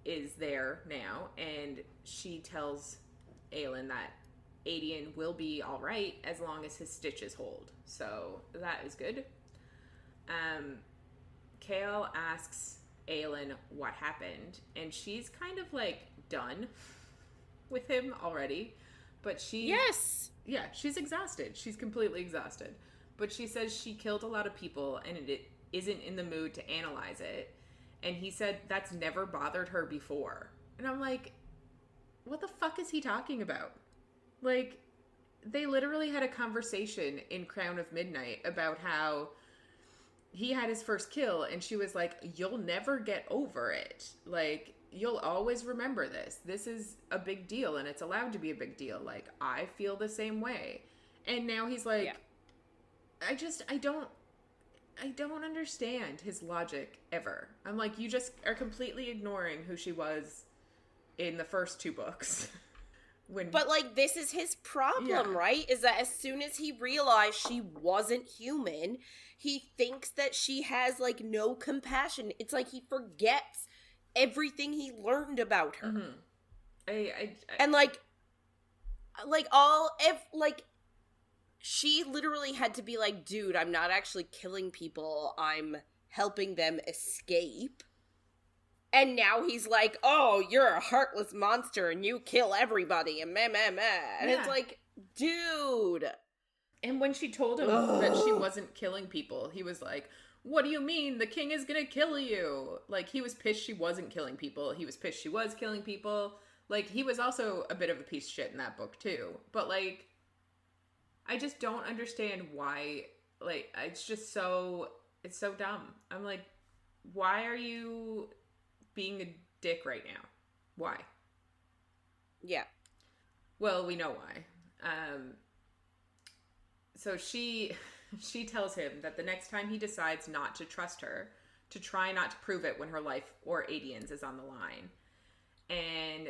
is there now, and she tells Aelin that Aedion will be all right as long as his stitches hold. So that is good. Chaol asks Aelin what happened, and she's kind of like done with him already. But she's exhausted. She's completely exhausted. But she says she killed a lot of people and it isn't in the mood to analyze it. And he said that's never bothered her before. And I'm like, what the fuck is he talking about? Like, they literally had a conversation in Crown of Midnight about how he had his first kill, and she was like, you'll never get over it. Like, you'll always remember this. This is a big deal, and it's allowed to be a big deal. Like, I feel the same way. And now he's like, I don't understand his logic ever. I'm like, you just are completely ignoring who she was in the first 2 books. But, like, this is his problem, right? Is that as soon as he realized she wasn't human, he thinks that she has, like, no compassion. It's like he forgets everything he learned about her. Mm-hmm. And, she literally had to be like, dude, I'm not actually killing people. I'm helping them escape. And now he's like, oh, you're a heartless monster and you kill everybody and meh, meh, meh. And it's like, dude. And when she told him that she wasn't killing people, he was like, what do you mean? The king is gonna kill you. Like, he was pissed she wasn't killing people. He was pissed she was killing people. Like, he was also a bit of a piece of shit in that book, too. But, like, I just don't understand why. Like, it's so dumb. I'm like, why are you being a dick right now? Why? Yeah. Well, we know why. So she tells him that the next time he decides not to trust her, to try not to prove it when her life or Aedion's is on the line. And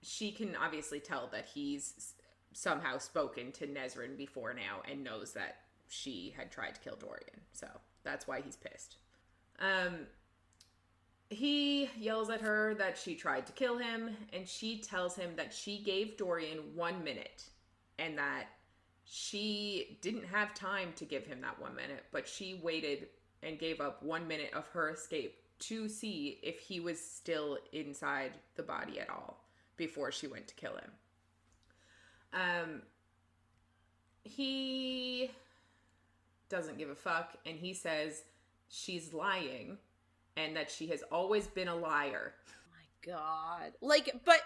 she can obviously tell that he's somehow spoken to Nesrin before now and knows that she had tried to kill Dorian. So that's why he's pissed. He yells at her that she tried to kill him, and she tells him that she gave Dorian 1 minute and that she didn't have time to give him that 1 minute, but she waited and gave up 1 minute of her escape to see if he was still inside the body at all before she went to kill him. He doesn't give a fuck, and he says she's lying and that she has always been a liar. Oh my god. Like, but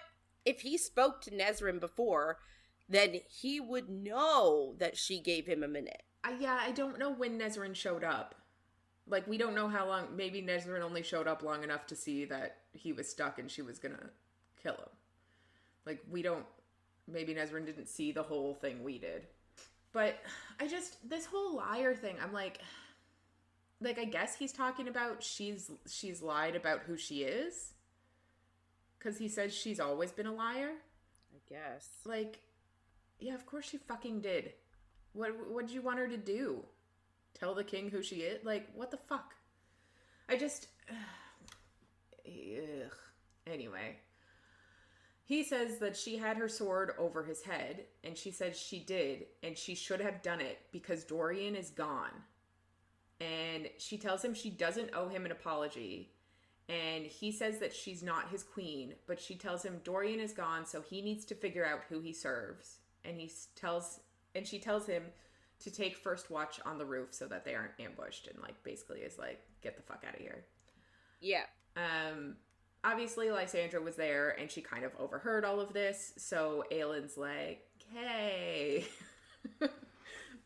if he spoke to Nesrin before, then he would know that she gave him a minute. I don't know when Nesrin showed up. Like, we don't know how long. Maybe Nesrin only showed up long enough to see that he was stuck and she was gonna kill him. Like, we don't. Maybe Nesrin didn't see the whole thing we did. But this whole liar thing, I'm like, I guess he's talking about she's lied about who she is. Because he says she's always been a liar. I guess. Like, yeah, of course she fucking did. What did you want her to do? Tell the king who she is? Like, what the fuck? Anyway. He says that she had her sword over his head, and she says she did, and she should have done it because Dorian is gone. And she tells him she doesn't owe him an apology, and he says that she's not his queen, but she tells him Dorian is gone, so he needs to figure out who he serves. And she tells him to take first watch on the roof so that they aren't ambushed, and like basically is like, get the fuck out of here. Yeah. Obviously, Lysandra was there, and she kind of overheard all of this, so Aelin's like, hey,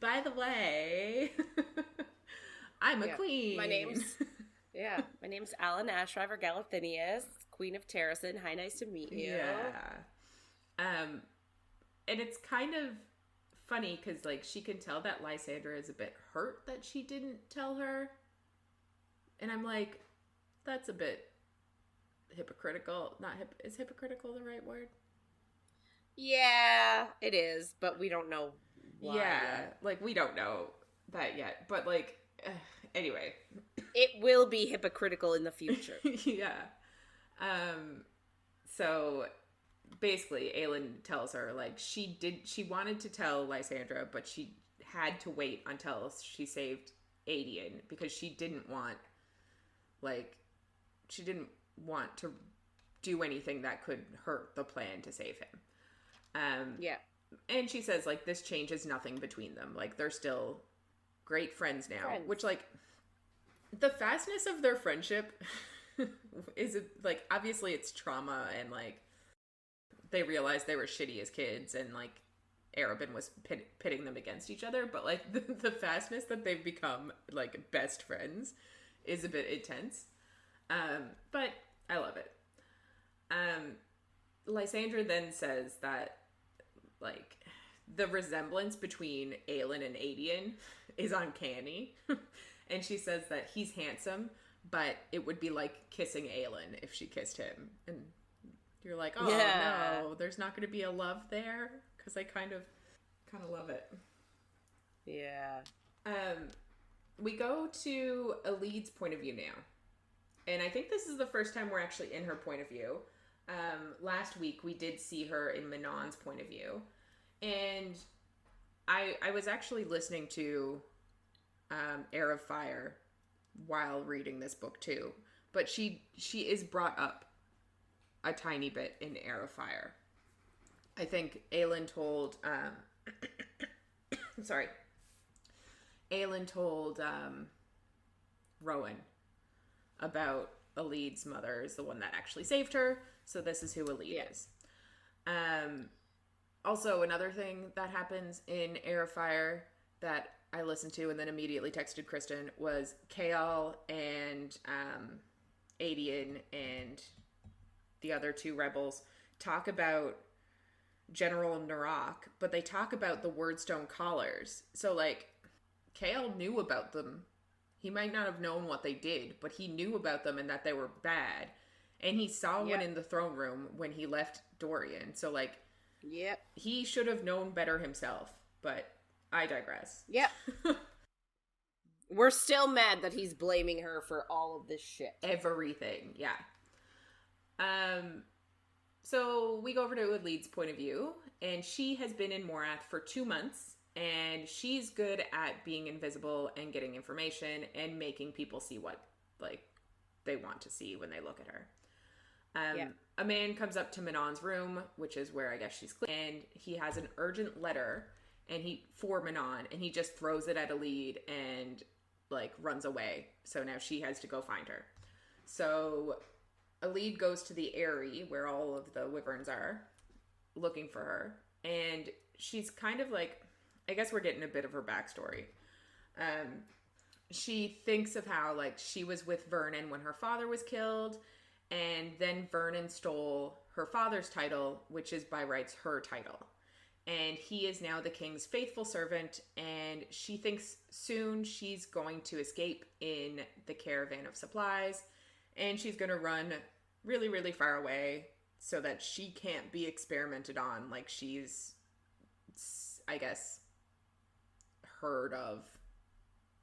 by the way, I'm a queen. My name's Aelin Ashriver Galathinius, Queen of Terrasen. Hi, nice to meet you. Yeah. And it's kind of funny, because, like, she can tell that Lysandra is a bit hurt that she didn't tell her, and I'm like, that's a bit hypocritical. Is hypocritical the right word? Yeah, it is, but we don't know why. Yeah, like, we don't know that yet, but like, anyway. It will be hypocritical in the future. Yeah. So basically Aelin tells her, like, she wanted to tell Lysandra, but she had to wait until she saved Aedion because she didn't want Like, she didn't want to do anything that could hurt the plan to save him. Yeah. And she says, like, this changes nothing between them. Like, they're still great friends now. Which, like, the fastness of their friendship is, like, obviously it's trauma and, like, they realized they were shitty as kids and, like, Arabin was pitting them against each other. But, like, the fastness that they've become, like, best friends is a bit intense. But I love it. Lysandra then says that, like, the resemblance between Aelin and Aedion is uncanny. And she says that he's handsome, but it would be like kissing Aelin if she kissed him. And you're like, oh, no, there's not going to be a love there? Because I kind of love it. Yeah. We go to Elide's point of view now. And I think this is the first time we're actually in her point of view. Last week we did see her in Manon's point of view. And I was actually listening to Heir of Fire while reading this book too. But she is brought up a tiny bit in Heir of Fire. I think Aelin told Aelin told Rowan about Elide's mother is the one that actually saved her, so this is who Elide is. Also, another thing that happens in Heir of Fire that I listened to and then immediately texted Kristen was Chaol and Aedion and the other two rebels talk about General Narak, but they talk about the Wordstone Collars. So, like, Chaol knew about them. He might not have known what they did, but he knew about them and that they were bad. And he saw one in the throne room when he left Dorian. So, like, he should have known better himself. But I digress. Yep. We're still mad that he's blaming her for all of this shit. Everything, yeah. So we go over to Elide's point of view, and she has been in Morath for 2 months, and she's good at being invisible and getting information and making people see what, like, they want to see when they look at her. A man comes up to Manon's room, which is where I guess she's clean, and he has an urgent letter for Manon, and he just throws it at Elide and, like, runs away. So now she has to go find her. So Elide goes to the Eyrie, where all of the wyverns are, looking for her. And she's kind of like, I guess we're getting a bit of her backstory. She thinks of how, like, she was with Vernon when her father was killed, and then Vernon stole her father's title, which is by rights her title. And he is now the king's faithful servant, and she thinks soon she's going to escape in the caravan of supplies, and she's going to run really, really far away so that she can't be experimented on. Like, she's, I guess, heard of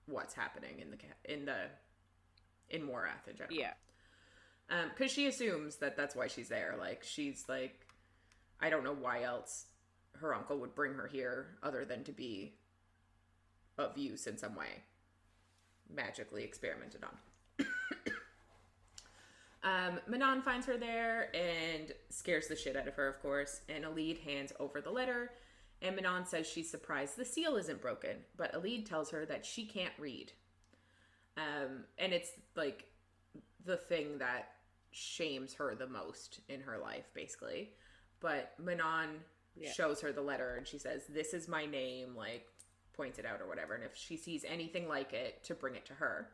what's happening in Morath in general. Yeah. Because she assumes that that's why she's there. Like, she's like, I don't know why else her uncle would bring her here other than to be of use in some way. Magically experimented on. Manon finds her there and scares the shit out of her, of course, and Elide hands over the letter, and Manon says she's surprised the seal isn't broken, but Elide tells her that she can't read. And it's, like, the thing that shames her the most in her life, basically. But Manon shows her the letter, and she says, this is my name, like, points it out or whatever, and if she sees anything like it, to bring it to her.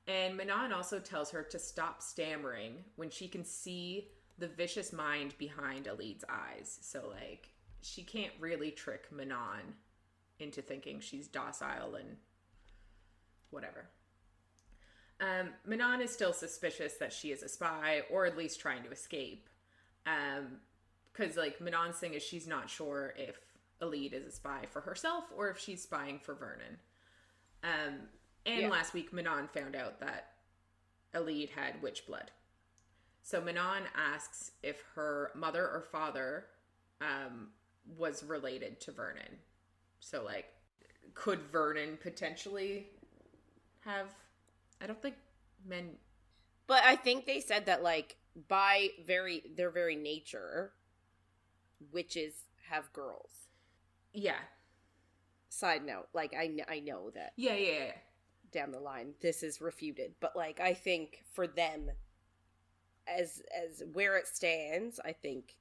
And Manon also tells her to stop stammering when she can see the vicious mind behind Elide's eyes. So, like, she can't really trick Manon into thinking she's docile and whatever. Manon is still suspicious that she is a spy, or at least trying to escape. Because, like, Manon's thing is she's not sure if Elide is a spy for herself or if she's spying for Vernon. Last week, Manon found out that Elide had witch blood. So Manon asks if her mother or father was related to Vernon. So, like, could Vernon potentially have... I don't think men But I think they said that, like, by their very nature, witches have girls. Yeah. Side note, like, I know that. Yeah. Down the line, this is refuted. But, like, I think for them, as where it stands, I think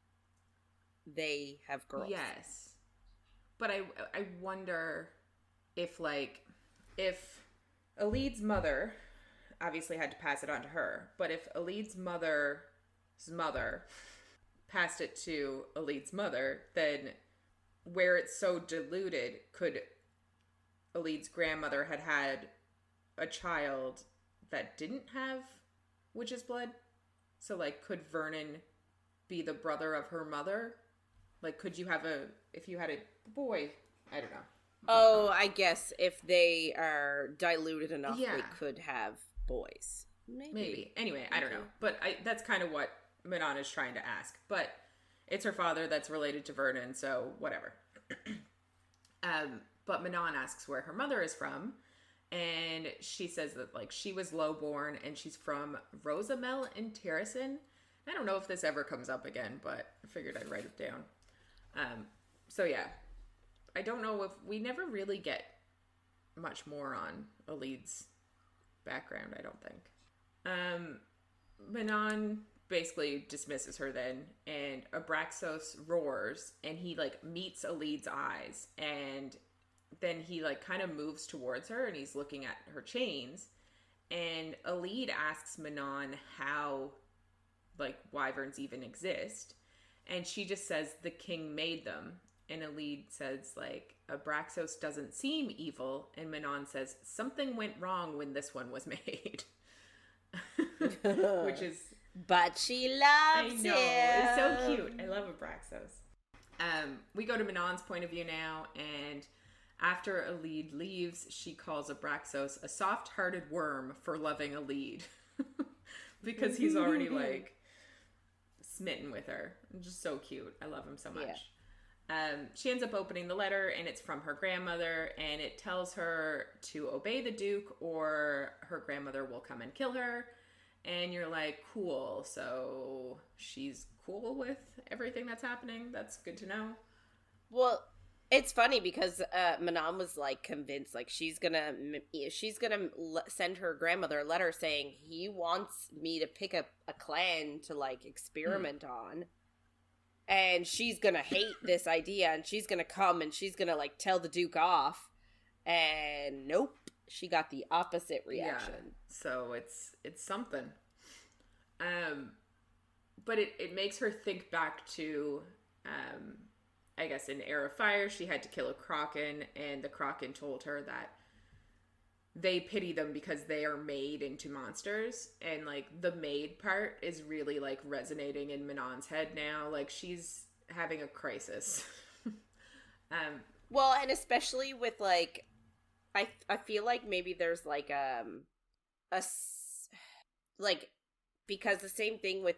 they have girls. Yes. But I wonder if, like, if Elide's mother obviously had to pass it on to her, but if Elide's mother's mother passed it to Elide's mother, then where it's so diluted, could Elide's grandmother had a child that didn't have witch's blood? So, like, could Vernon be the brother of her mother? Like, could you have if you had a boy, I don't know. Oh, I guess if they are diluted enough, Yeah. they could have boys. Maybe. Anyway, I don't know. But that's kind of what Manon is trying to ask. But it's her father that's related to Vernon, so whatever. But Manon asks where her mother is from. And she says that, like, she was low-born and she's from Rosamel in Terracin. I don't know if this ever comes up again, but I figured I'd write it down. So yeah, I don't know if we never really get much more on Elide's background, I don't think. Manon basically dismisses her then, and Abraxos roars, and he, like, meets Elide's eyes, and then he, like, kind of moves towards her, and he's looking at her chains, and Elide asks Manon how, like, wyverns even exist, and she just says the king made them. And Elide says, like, Abraxos doesn't seem evil. And Manon says, something went wrong when this one was made. Which is... But she loves I know. him. It's so cute. I love Abraxos. We go to Manon's point of view now. And after Elide leaves, she calls Abraxos a soft-hearted worm for loving Elide. Because he's already, like, smitten with her. Just so cute. I love him so much. Yeah. She ends up opening the letter, and it's from her grandmother, and it tells her to obey the Duke or her grandmother will come and kill her. And you're like, cool. So she's cool with everything that's happening. That's good to know. Well, it's funny because Manon was, like, convinced, like, she's gonna send her grandmother a letter saying he wants me to pick a clan to, like, experiment on. And she's gonna hate this idea, and she's gonna come, and she's gonna, like, tell the Duke off. And nope, she got the opposite reaction. Yeah, so it's something. But it makes her think back to, I guess, in Heir of Fire, she had to kill a Kraken, and the Kraken told her that they pity them because they are made into monsters. And, like, the made part is really, like, resonating in Manon's head now. Like, she's having a crisis. Well, and especially with, like, I feel like maybe there's, like, like, because the same thing with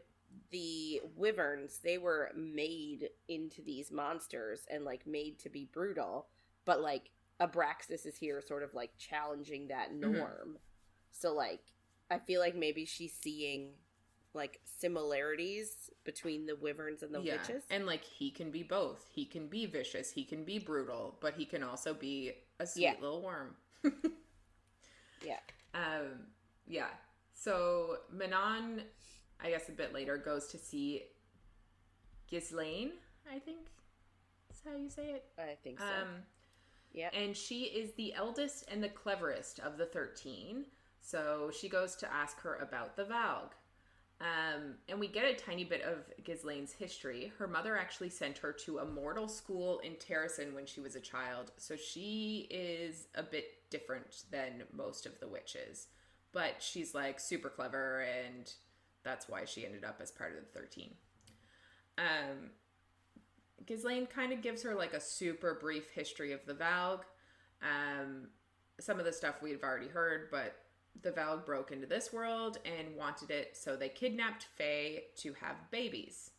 the wyverns, they were made into these monsters and, like, made to be brutal, but, like, Abraxas is here sort of, like, challenging that norm. Mm-hmm. So, like, I feel like maybe she's seeing, like, similarities between the wyverns and the witches. And, like, he can be both. He can be vicious, he can be brutal, but he can also be a sweet little worm. Yeah. So Manon, I guess a bit later, goes to see Ghislaine, I think is how you say it. I think so. Yeah. And she is the eldest and the cleverest of the 13. So she goes to ask her about the Valg. And we get a tiny bit of Ghislaine's history. Her mother actually sent her to a mortal school in Terracin when she was a child. So she is a bit different than most of the witches. But she's, like, super clever, and that's why she ended up as part of the 13. Ghislaine kind of gives her, like, a super brief history of the Valg. Some of the stuff we've already heard, but the Valg broke into this world and wanted it, so they kidnapped Fae to have babies.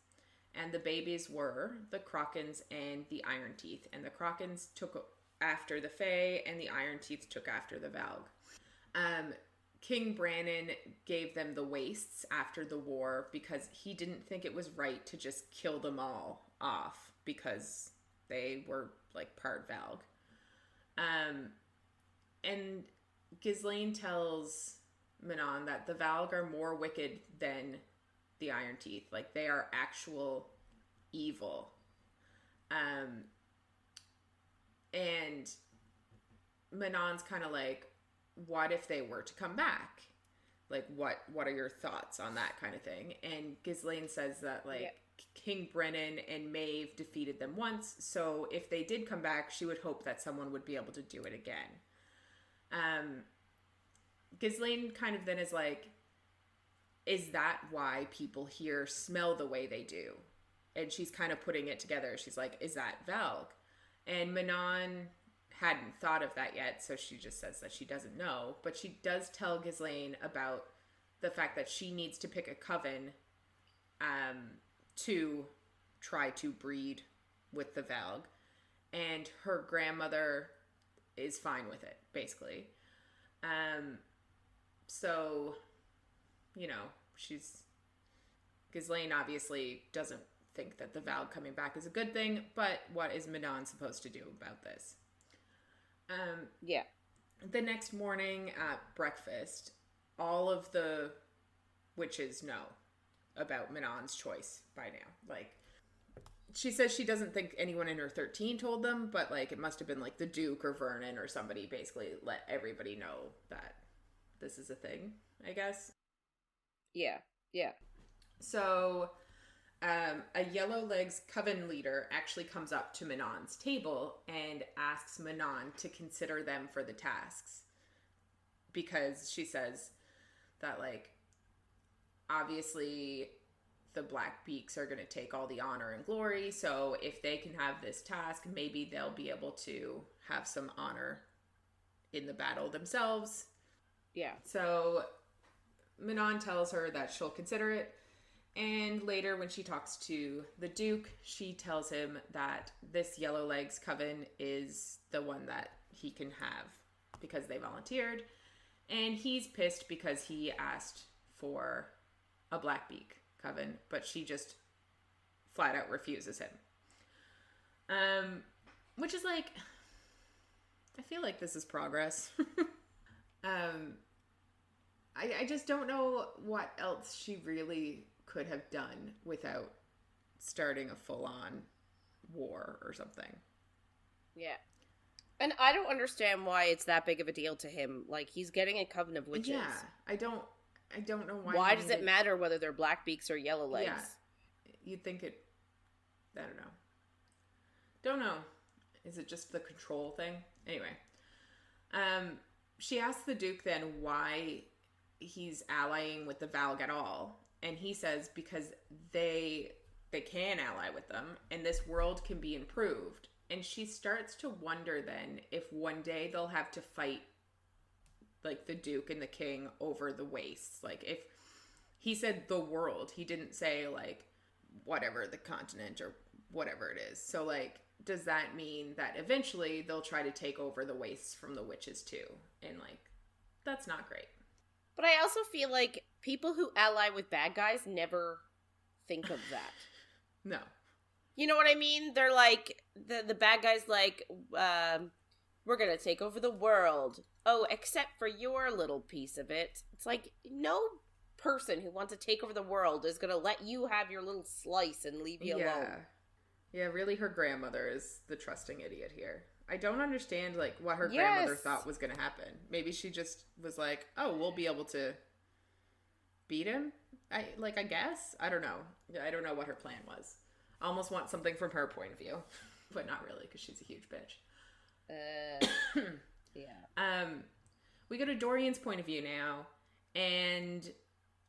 And the babies were the Krakens and the Iron Teeth. And the Krakens took after the Fae, and the Iron Teeth took after the Valg. King Brannon gave them the wastes after the war because he didn't think it was right to just kill them all off because they were like part Valg. And Ghislaine tells Manon that the Valg are more wicked than the Iron Teeth. Like, they are actual evil. And Manon's kind of like, what if they were to come back? Like, what are your thoughts on that kind of thing? And Ghislaine says that, like, King Brennan and Maeve defeated them once, so if they did come back, she would hope that someone would be able to do it again. Ghislaine kind of then is like, is that why people here smell the way they do? And she's kind of putting it together. She's like, is that Valg? And Manon hadn't thought of that yet, so she just says that she doesn't know. But she does tell Ghislaine about the fact that she needs to pick a coven to try to breed with the Valg. And her grandmother is fine with it, basically. So, you know, Ghislaine obviously doesn't think that the Valg coming back is a good thing, but what is Manon supposed to do about this? The next morning at breakfast, all of the witches know about Manon's choice by now. Like, she says she doesn't think anyone in her 13 told them, but, like, it must have been, like, the Duke or Vernon or somebody basically let everybody know that this is a thing, I guess. Yeah. So, a Yellowlegs coven leader actually comes up to Manon's table and asks Manon to consider them for the tasks. Because she says that, like, obviously the Black Beaks are going to take all the honor and glory, so if they can have this task, maybe they'll be able to have some honor in the battle themselves. Yeah. So Manon tells her that she'll consider it, and later when she talks to the Duke, she tells him that this Yellowlegs coven is the one that he can have because they volunteered, and he's pissed because he asked for a Blackbeak coven, but she just flat out refuses him. Which is like, I feel like this is progress. I just don't know what else she really could have done without starting a full-on war or something. Yeah. And I don't understand why it's that big of a deal to him. Like, he's getting a coven of witches. Yeah, I don't know why. Why does it matter whether they're Blackbeaks or Yellowlegs? Yeah, you'd think it. I don't know. Is it just the control thing? Anyway, she asks the Duke then why he's allying with the Valg at all, and he says because they can ally with them, and this world can be improved. And she starts to wonder then if one day they'll have to fight, like, the Duke and the King over the wastes. Like, if he said the world, he didn't say, like, whatever, the continent or whatever it is. So, like, does that mean that eventually they'll try to take over the wastes from the witches too? And, like, that's not great. But I also feel like people who ally with bad guys never think of that. No. You know what I mean? They're like, the bad guy's like, we're gonna take over the world. Oh, except for your little piece of it. It's like, no person who wants to take over the world is gonna let you have your little slice and leave you alone. Yeah, really her grandmother is the trusting idiot here. I don't understand, like, what her grandmother thought was gonna happen. Maybe she just was like, oh, we'll be able to beat him? I guess? I don't know. I don't know what her plan was. I almost want something from her point of view, but not really, because she's a huge bitch. Yeah. We go to Dorian's point of view now, and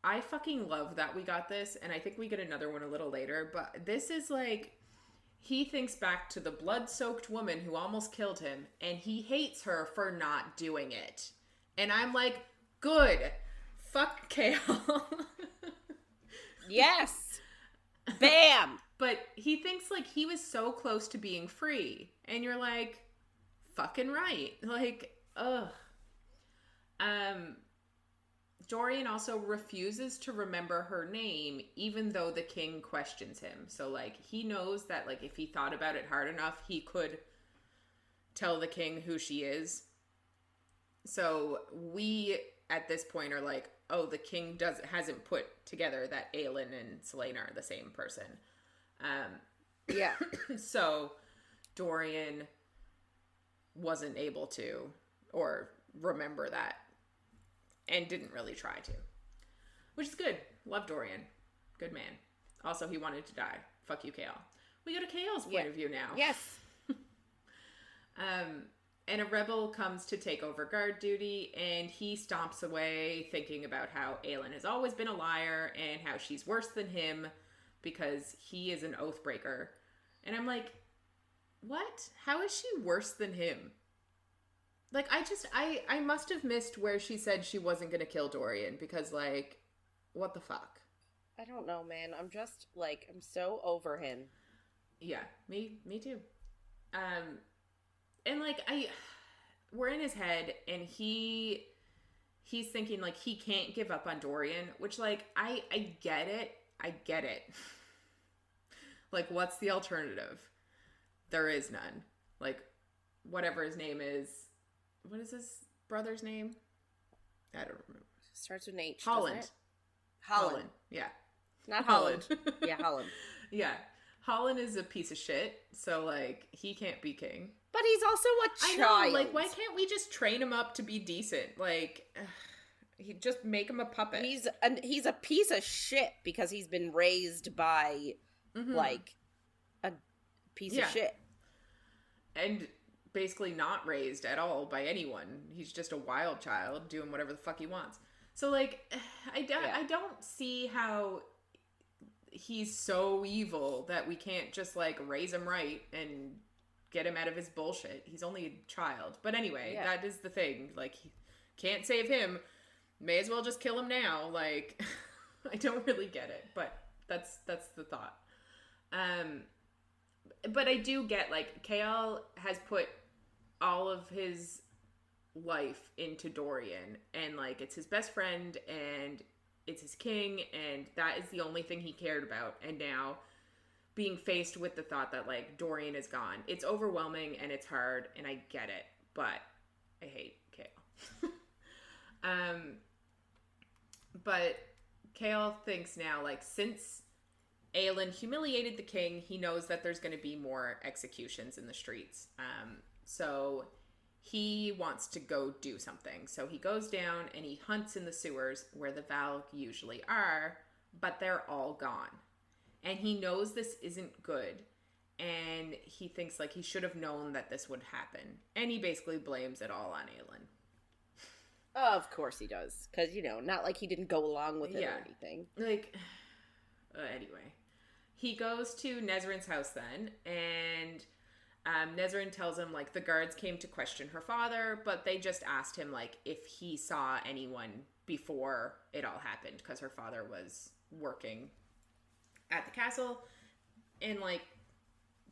I fucking love that we got this, and I think we get another one a little later, but this is like, he thinks back to the blood-soaked woman who almost killed him, and he hates her for not doing it. And I'm like, good. Fuck Chaol. Yes. Bam. But he thinks, like, he was so close to being free. And you're like, fucking right. Like, ugh. Dorian also refuses to remember her name, even though the king questions him. So, like, he knows that, like, if he thought about it hard enough, he could tell the king who she is. So we, at this point, are like, oh, the king hasn't put together that Aelin and Selena are the same person. Yeah. So Dorian wasn't able to, or remember that, and didn't really try to. Which is good. Love Dorian. Good man. Also, he wanted to die. Fuck you, Chaol. We go to Chaol's point of view now. Yes. And a rebel comes to take over guard duty, and he stomps away thinking about how Aelin has always been a liar and how she's worse than him because he is an oathbreaker. And I'm like, what? How is she worse than him? Like, I must have missed where she said she wasn't going to kill Dorian because, like, what the fuck? I don't know, man. I'm just, like, I'm so over him. Yeah, me too. And, like, we're in his head, and he's thinking, like, he can't give up on Dorian, which, like, I get it. I get it. Like, what's the alternative? There is none. Like, whatever his name is. What is his brother's name? I don't remember. Starts with an H. Holland. Holland. Yeah. Not Holland. Yeah, Holland. Yeah. Holland is a piece of shit, so, like, he can't be king. But he's also a child. I know, like, why can't we just train him up to be decent? Like, he just make him a puppet. He's a piece of shit because he's been raised by, like, a piece of shit. And basically not raised at all by anyone. He's just a wild child doing whatever the fuck he wants. So, like, I don't see how he's so evil that we can't just, like, raise him right and get him out of his bullshit. He's only a child. But anyway, that is the thing. Like, he can't save him. May as well just kill him now. Like, I don't really get it, but that's the thought. But I do get, like, Chaol has put all of his life into Dorian, and, like, it's his best friend, and it's his king, and that is the only thing he cared about. And now, being faced with the thought that, like, Dorian is gone, it's overwhelming, and it's hard, and I get it, but I hate Chaol. But Chaol thinks now, like, since Aelin humiliated the king, he knows that there's going to be more executions in the streets. So he wants to go do something. So he goes down and he hunts in the sewers where the Val usually are, but they're all gone. And he knows this isn't good. And he thinks, like, he should have known that this would happen. And he basically blames it all on Aelin. Of course he does. Because, you know, not like he didn't go along with it or anything. Like, anyway. He goes to Nezrin's house then, and Nezrin tells him, like, the guards came to question her father, but they just asked him, like, if he saw anyone before it all happened, because her father was working at the castle. And, like,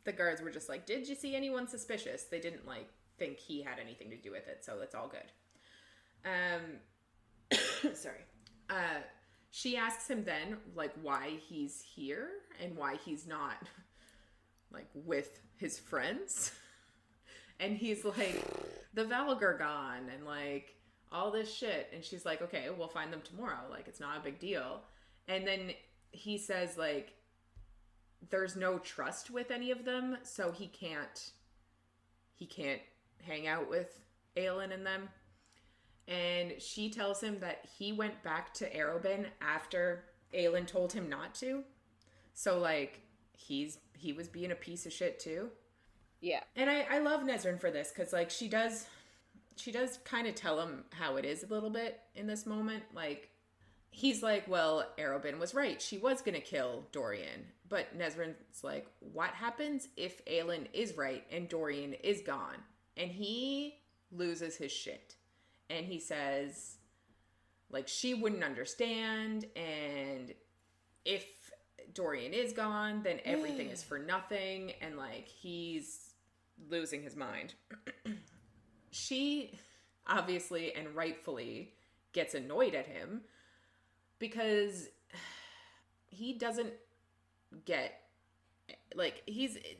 the guards were just like, did you see anyone suspicious? They didn't, like, think he had anything to do with it, so it's all good. Sorry. She asks him then, like, why he's here and why he's not, like, with his friends. And he's like, the Valgar gone and, like, all this shit. And she's like, okay, we'll find them tomorrow. Like, it's not a big deal. And then he says, like, there's no trust with any of them, so he can't hang out with Aelin and them. And she tells him that he went back to Arobin after Aelin told him not to. So, like, he was being a piece of shit too. Yeah. And I love Nezrin for this, because, like, she does kind of tell him how it is a little bit in this moment. Like, he's like, well, Arobin was right. She was going to kill Dorian. But Nezrin's like, what happens if Aelin is right and Dorian is gone? And he loses his shit. And he says, like, she wouldn't understand, and if Dorian is gone, then everything is for nothing, and, like, he's losing his mind. She, obviously and rightfully, gets annoyed at him because he doesn't get, like,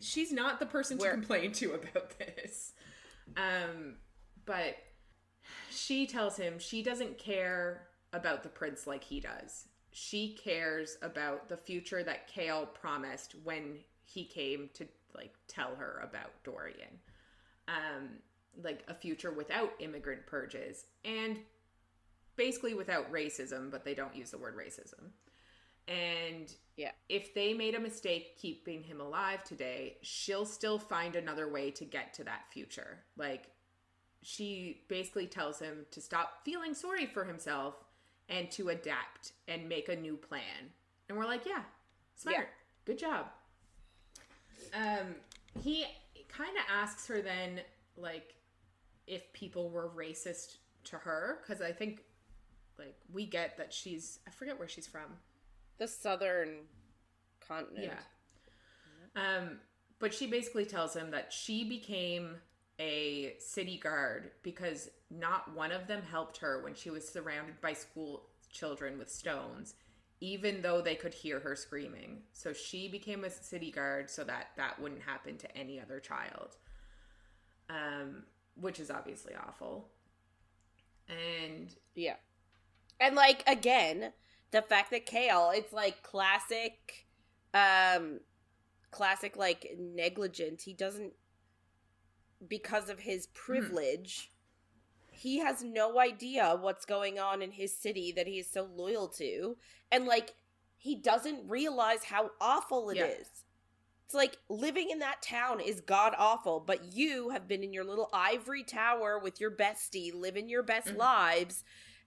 she's not the person to complain to about this. But she tells him she doesn't care about the prince like he does. She cares about the future that Chaol promised when he came to, like, tell her about Dorian. Like, a future without immigrant purges and basically without racism, but they don't use the word racism. And if they made a mistake keeping him alive today, she'll still find another way to get to that future. Like, she basically tells him to stop feeling sorry for himself and to adapt and make a new plan. And we're like, yeah, smart. Yeah. Good job. He kind of asks her then, like, if people were racist to her. Because I think, like, we get that I forget where she's from. The southern continent. Yeah. But she basically tells him that she became a city guard because not one of them helped her when she was surrounded by school children with stones, even though they could hear her screaming. So she became a city guard so that wouldn't happen to any other child, which is obviously awful. And yeah, and, like, again, the fact that Chaol, it's like classic like negligence. He doesn't, because of his privilege, he has no idea what's going on in his city that he is so loyal to. And, like, he doesn't realize how awful it is. It's like, living in that town is god awful, but you have been in your little ivory tower with your bestie, living your best lives,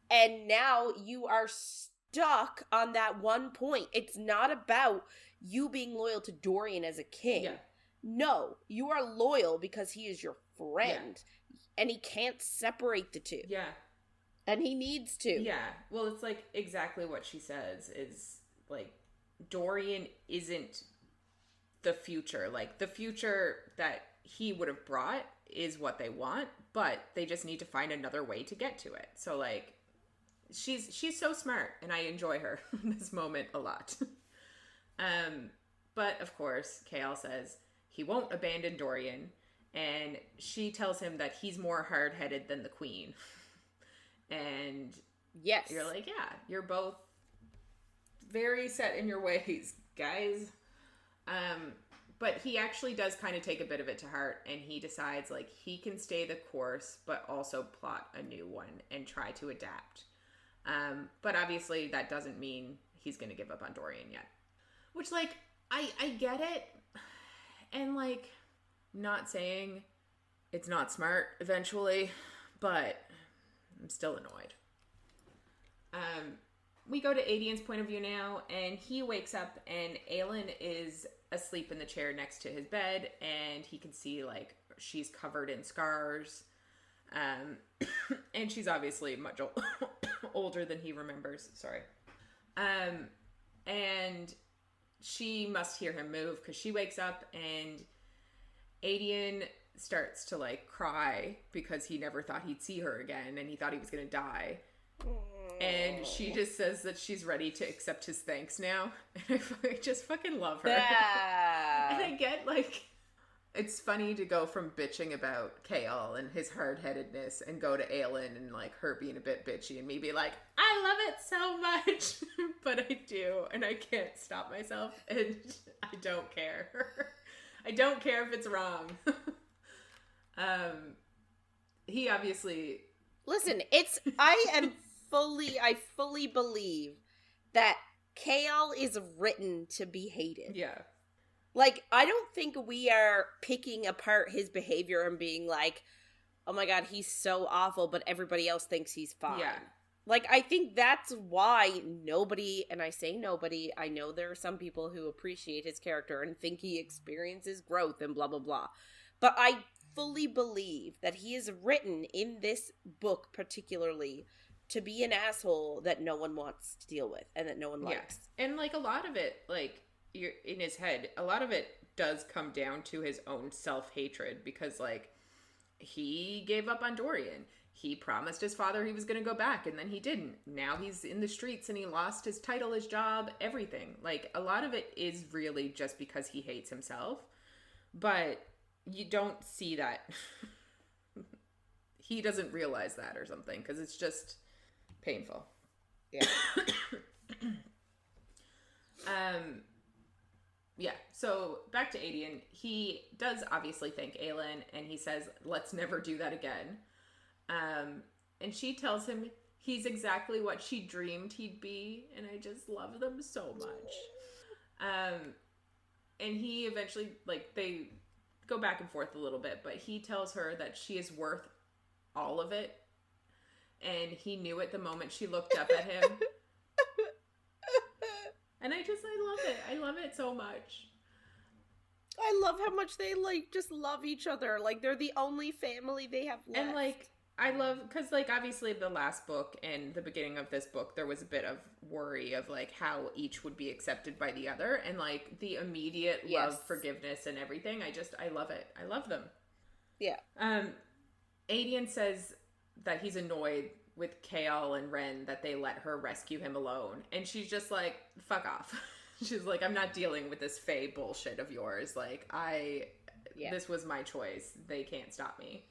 and now you are stuck on that one point. It's not about you being loyal to Dorian as a king. Yeah. No, you are loyal because he is your friend, and he can't separate the two. Yeah. And he needs to. Yeah. Well, it's like exactly what she says is, like, Dorian isn't the future. Like, the future that he would have brought is what they want, but they just need to find another way to get to it. So, like, she's so smart, and I enjoy her in this moment a lot. But of course, Chaol says he won't abandon Dorian, and she tells him that he's more hard-headed than the queen. And yes, you're like, yeah, you're both very set in your ways, guys. But he actually does kind of take a bit of it to heart, and he decides, like, he can stay the course, but also plot a new one and try to adapt. But obviously that doesn't mean he's going to give up on Dorian yet. Which, like, I get it. And, like, not saying it's not smart eventually, but I'm still annoyed. We go to Aedion's point of view now, and he wakes up, and Aelin is asleep in the chair next to his bed, and he can see, like, she's covered in scars. And she's obviously much older than he remembers. Sorry. And she must hear him move because she wakes up, and Aedion starts to, like, cry because he never thought he'd see her again, and he thought he was going to die. And she just says that she's ready to accept his thanks now. And I just fucking love her. And I get, like, it's funny to go from bitching about Chaol and his hard-headedness and go to Aelin and, like, her being a bit bitchy and me be like, I love it so much. But I do, and I can't stop myself, and I don't care. I don't care if it's wrong. He obviously... Listen, I fully believe that Chaol is written to be hated. Yeah. Like, I don't think we are picking apart his behavior and being like, oh my god, he's so awful, but everybody else thinks he's fine. Yeah. Like, I think that's why nobody, and I say nobody, I know there are some people who appreciate his character and think he experiences growth and blah, blah, blah. But I fully believe that he is written in this book particularly to be an asshole that no one wants to deal with and that no one likes. And, like, a lot of it, like, you're in his head, a lot of it does come down to his own self-hatred because, like, he gave up on Dorian. he promised his father he was going to go back, and then he didn't. Now he's in the streets, and he lost his title, his job, everything. Like, a lot of it is really just because he hates himself. But you don't see that. He doesn't realize that or something, because it's just painful. Yeah. Yeah, so back to Aedion. He does obviously thank Aelin, and he says, let's never do that again. And she tells him he's exactly what she dreamed he'd be, and I just love them so much. And he eventually, like, they go back and forth a little bit, but he tells her that she is worth all of it, and he knew it the moment she looked up at him. And I love it. I love it so much. I love how much they, like, just love each other. Like, they're the only family they have left. And, like, I love, because, like, obviously the last book and the beginning of this book, there was a bit of worry of, like, how each would be accepted by the other. And, like, the immediate love, forgiveness, and everything. I love it. I love them. Yeah. Aedion says that he's annoyed with Chaol and Ren that they let her rescue him alone. And she's just like, fuck off. She's like, I'm not dealing with this Fae bullshit of yours. Like, this was my choice. They can't stop me.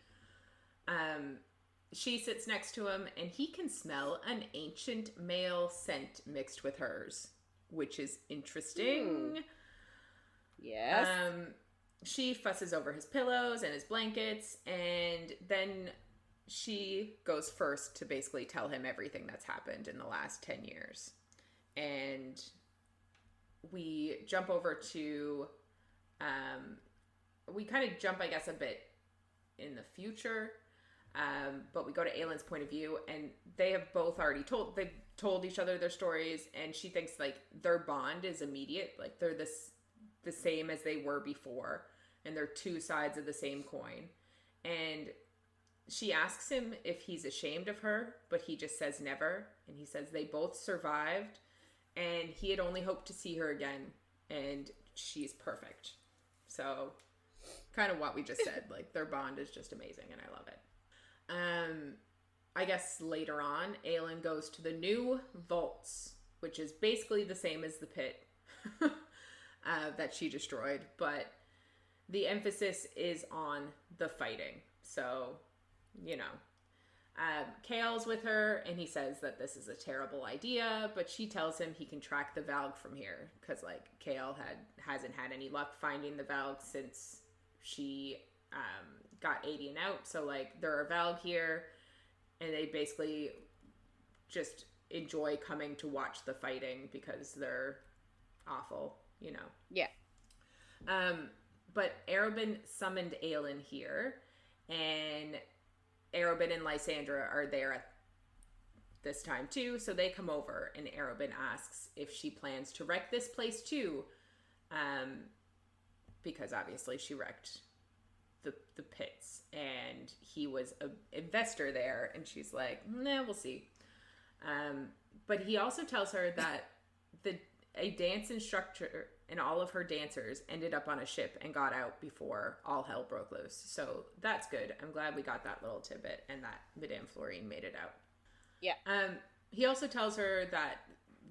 She sits next to him, and he can smell an ancient male scent mixed with hers, which is interesting. Yes. She fusses over his pillows and his blankets, and then she goes first to basically tell him everything that's happened in the last 10 years. And we jump over to, we kind of jump, I guess, a bit in the future, but we go to Aelin's point of view, and they have both already they've told each other their stories, and she thinks, like, their bond is immediate. Like, they're the same as they were before, and they're two sides of the same coin. And she asks him if he's ashamed of her, but he just says never. And he says they both survived, and he had only hoped to see her again, and she's perfect. So, kind of what we just said. Like, their bond is just amazing, and I love it. I guess later on, Aelin goes to the new vaults, which is basically the same as the pit that she destroyed, but the emphasis is on the fighting. So, you know, Chaol's with her, and he says that this is a terrible idea, but she tells him he can track the Valg from here, because, like, Chaol hasn't had any luck finding the Valg since she got Aedion out. So, like, there are Valg here, and they basically just enjoy coming to watch the fighting because they're awful, you know. Yeah. But Arobin summoned Aelin here, and Arobin and Lysandra are there at this time too, so they come over, and Arobin asks if she plans to wreck this place too, because obviously she wrecked the pits, and he was an investor there, and she's like, nah, we'll see. But he also tells her that a dance instructor and all of her dancers ended up on a ship and got out before all hell broke loose. So that's good. I'm glad we got that little tidbit, and that Madame Florine made it out. Yeah. He also tells her that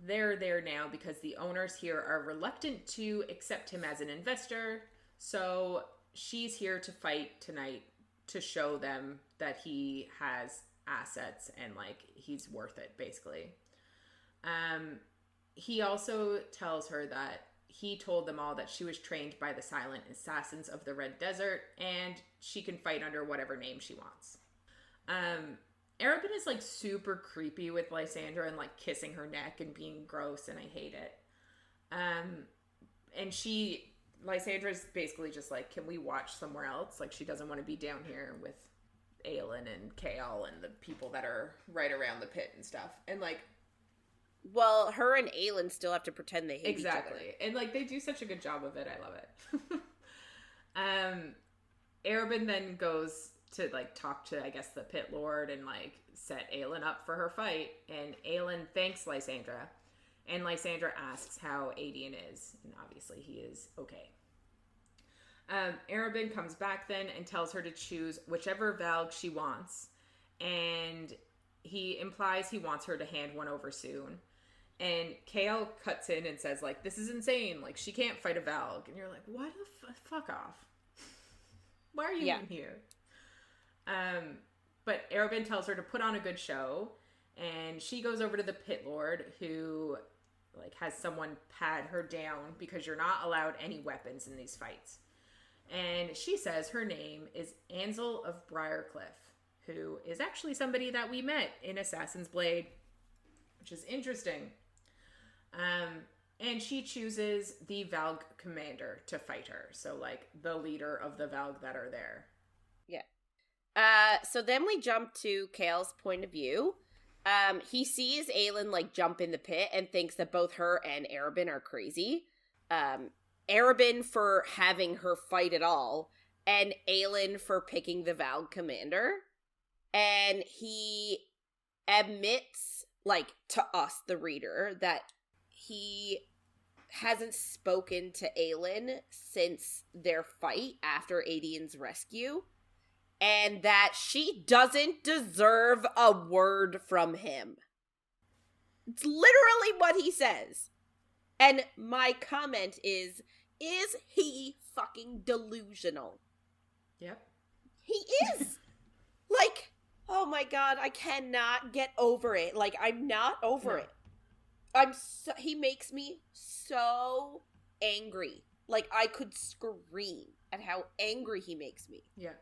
they're there now because the owners here are reluctant to accept him as an investor. So she's here to fight tonight to show them that he has assets and, like, he's worth it, basically. He also tells her that he told them all that she was trained by the silent assassins of the Red Desert, and she can fight under whatever name she wants. Arobin is, like, super creepy with Lysandra and, like, kissing her neck and being gross, and I hate it. And Lysandra's basically just like, can we watch somewhere else? Like, she doesn't want to be down here with Aelin and Chaol and the people that are right around the pit and stuff. And, like, well, her and Aelin still have to pretend they hate each other. Exactly. And, like, they do such a good job of it. I love it. Arobin then goes to, like, talk to, I guess, the pit lord and, like, set Aelin up for her fight. And Aelin thanks Lysandra. And Lysandra asks how Aedion is. And obviously he is okay. Arobin comes back then and tells her to choose whichever Valg she wants. and he implies he wants her to hand one over soon. And Chaol cuts in and says, like, this is insane. Like, she can't fight a Valg. And you're like, what the fuck off? Why are you in here? But Arobynn tells her to put on a good show. And she goes over to the Pit Lord, who, like, has someone pat her down because you're not allowed any weapons in these fights. And she says her name is Ansel of Briarcliff, who is actually somebody that we met in Assassin's Blade, which is interesting. And she chooses the Valg commander to fight her. So, like, the leader of the Valg that are there. Yeah. So then we jump to Chaol's point of view. He sees Aelin, like, jump in the pit and thinks that both her and Arobynn are crazy. Arobynn for having her fight at all, and Aelin for picking the Valg commander. And he admits, like, to us, the reader, that he hasn't spoken to Aelin since their fight after Aedion's rescue, and that she doesn't deserve a word from him. It's literally what he says. And my comment is he fucking delusional? Yep. He is! Like, oh my god, I cannot get over it. Like, I'm not over it. He makes me so angry. Like, I could scream at how angry he makes me. Yeah.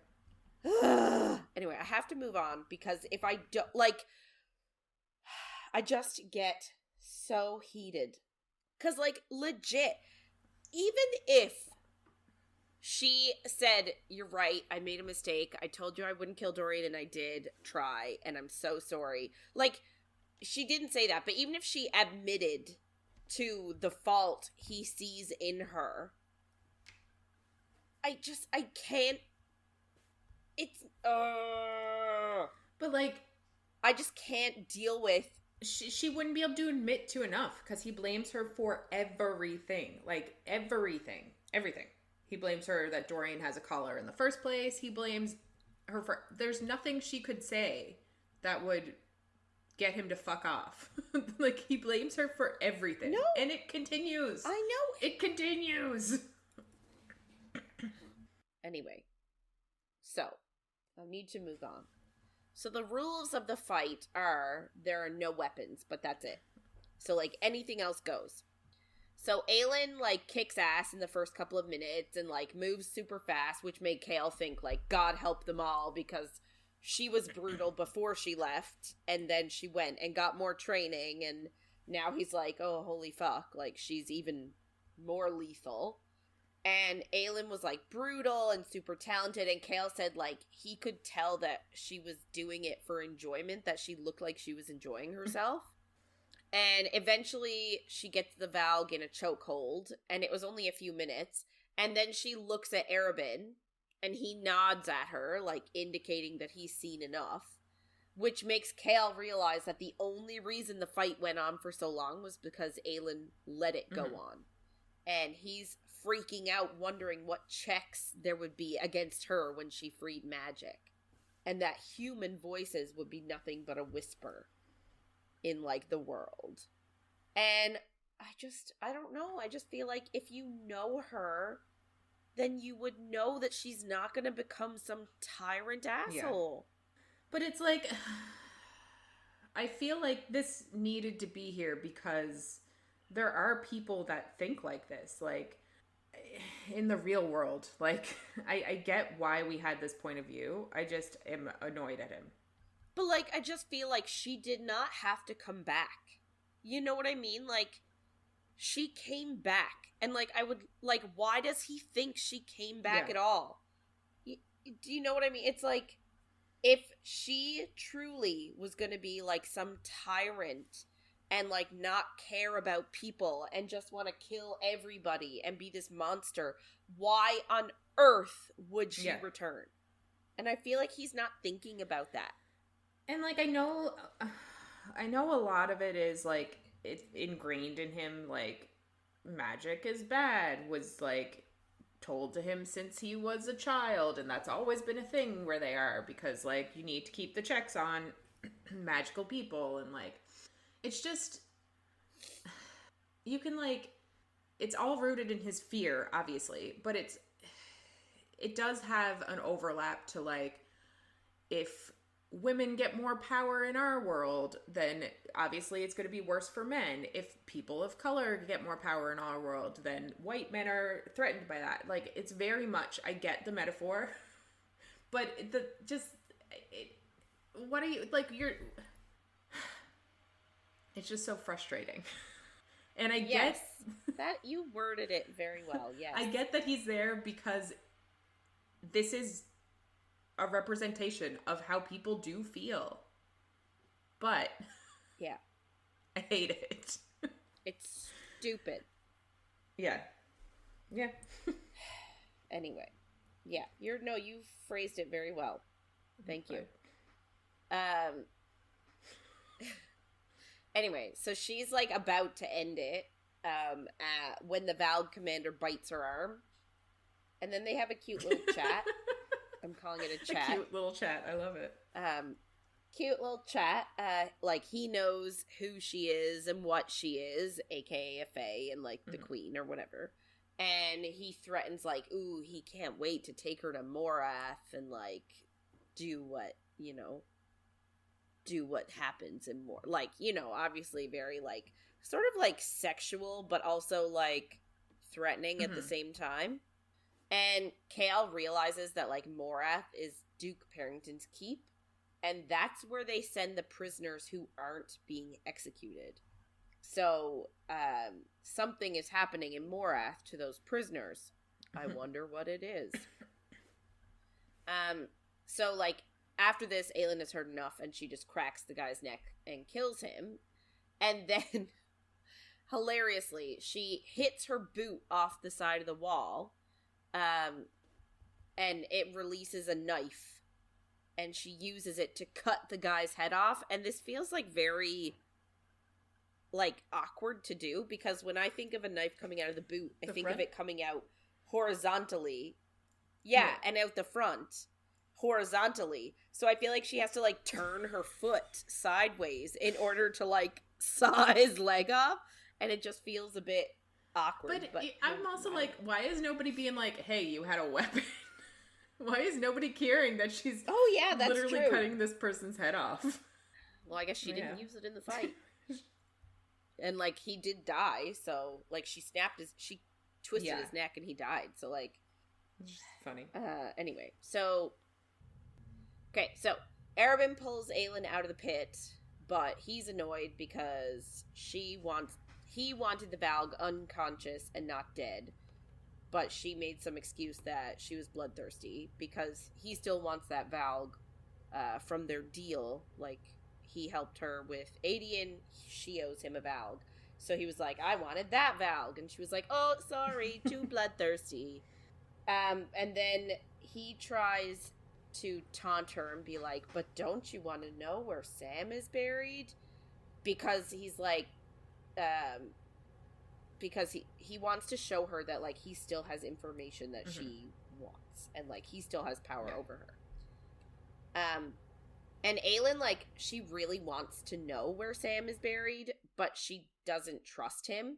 Anyway, I have to move on because if I don't, like, I just get so heated. Because, like, legit, even if she said, you're right, I made a mistake, I told you I wouldn't kill Dorian and I did try, and I'm so sorry. Like, she didn't say that, but even if she admitted to the fault he sees in her, I can't, it's, But, like, I just can't deal with. She wouldn't be able to admit to enough because he blames her for everything. Like, everything. Everything. He blames her that Dorian has a collar in the first place. He blames her for... There's nothing she could say that would get him to fuck off. Like, he blames her for everything. No. And it continues. I know. It continues. Anyway. So, I need to move on. So the rules of the fight are there are no weapons, but that's it. So, like, anything else goes. So Aelin, like, kicks ass in the first couple of minutes and, like, moves super fast, which made Chaol think, like, God help them all because she was brutal before she left, and then she went and got more training, and now he's like, oh, holy fuck, like, she's even more lethal. And Aelin was, like, brutal and super talented, and Chaol said, like, he could tell that she was doing it for enjoyment, that she looked like she was enjoying herself. And eventually, she gets the Valg in a chokehold, and it was only a few minutes, and then she looks at Arobynn, and he nods at her, like, indicating that he's seen enough, which makes Chaol realize that the only reason the fight went on for so long was because Aelin let it go on. And he's freaking out, wondering what checks there would be against her when she freed magic. And that human voices would be nothing but a whisper in, like, the world. And I don't know. I just feel like if you know her, then you would know that she's not going to become some tyrant asshole. Yeah. But it's like, I feel like this needed to be here because there are people that think like this. Like, in the real world, like, I get why we had this point of view. I just am annoyed at him. But, like, I just feel like she did not have to come back. You know what I mean? Like, she came back. And, like, I would, like, why does he think she came back at all? Do you know what I mean? It's like, if she truly was going to be, like, some tyrant and, like, not care about people and just want to kill everybody and be this monster, why on earth would she return? And I feel like he's not thinking about that. And, like, I know a lot of it is, like, it's ingrained in him, like, magic is bad was, like, told to him since he was a child, and that's always been a thing where they are, because, like, you need to keep the checks on magical people, and, like, it's just, you can, like, it's all rooted in his fear, obviously, but it does have an overlap to, like, if women get more power in our world, then obviously it's going to be worse for men. If people of color get more power in our world, then white men are threatened by that. Like, it's very much, I get the metaphor, but what are you, like, it's just so frustrating. And I get that you worded it very well. Yes. I get that he's there because this is a representation of how people do feel. But yeah, I hate it. It's stupid. Yeah. Yeah. Anyway. Yeah, you phrased it very well. Thank you. Anyway, so she's like about to end it when the Valg commander bites her arm. And then they have a cute little chat. I'm calling it a chat. A cute little chat. I love it. Cute little chat. Like, he knows who she is and what she is, aka a fae, and, like, the queen or whatever. And he threatens, like, ooh, he can't wait to take her to Morath and, like, do what happens in more. Like, obviously very, like, sort of, like, sexual, but also, like, threatening at the same time. And Chaol realizes that, like, Morath is Duke Parrington's keep, and that's where they send the prisoners who aren't being executed. So, something is happening in Morath to those prisoners. I wonder what it is. So, like, after this, Aelin has heard enough, and she just cracks the guy's neck and kills him. And then, hilariously, she hits her boot off the side of the wall, and it releases a knife, and she uses it to cut the guy's head off. And this feels like very, like, awkward to do, because when I think of a knife coming out of the boot, I think of it coming out horizontally. Yeah, and out the front horizontally. So I feel like she has to, like, turn her foot sideways in order to, like, saw his leg off, and it just feels a bit awkward. But I'm also like, why is nobody being like, hey, you had a weapon? Why is nobody caring that she's that's literally true. Cutting this person's head off? Well, I guess she didn't use it in the fight. And, like, he did die, so, like, she twisted his neck and he died, so, like, funny. Anyway, so Arobynn pulls Aelin out of the pit, but he's annoyed because he wanted the Valg unconscious and not dead, but she made some excuse that she was bloodthirsty because he still wants that Valg from their deal. Like, he helped her with Aedion, she owes him a Valg. So he was like, I wanted that Valg. And she was like, oh, sorry, too bloodthirsty. And then he tries to taunt her and be like, but don't you want to know where Sam is buried? Because he's like, because he wants to show her that, like, he still has information that she wants, and, like, he still has power over her. And Aelin, like, she really wants to know where Sam is buried, but she doesn't trust him.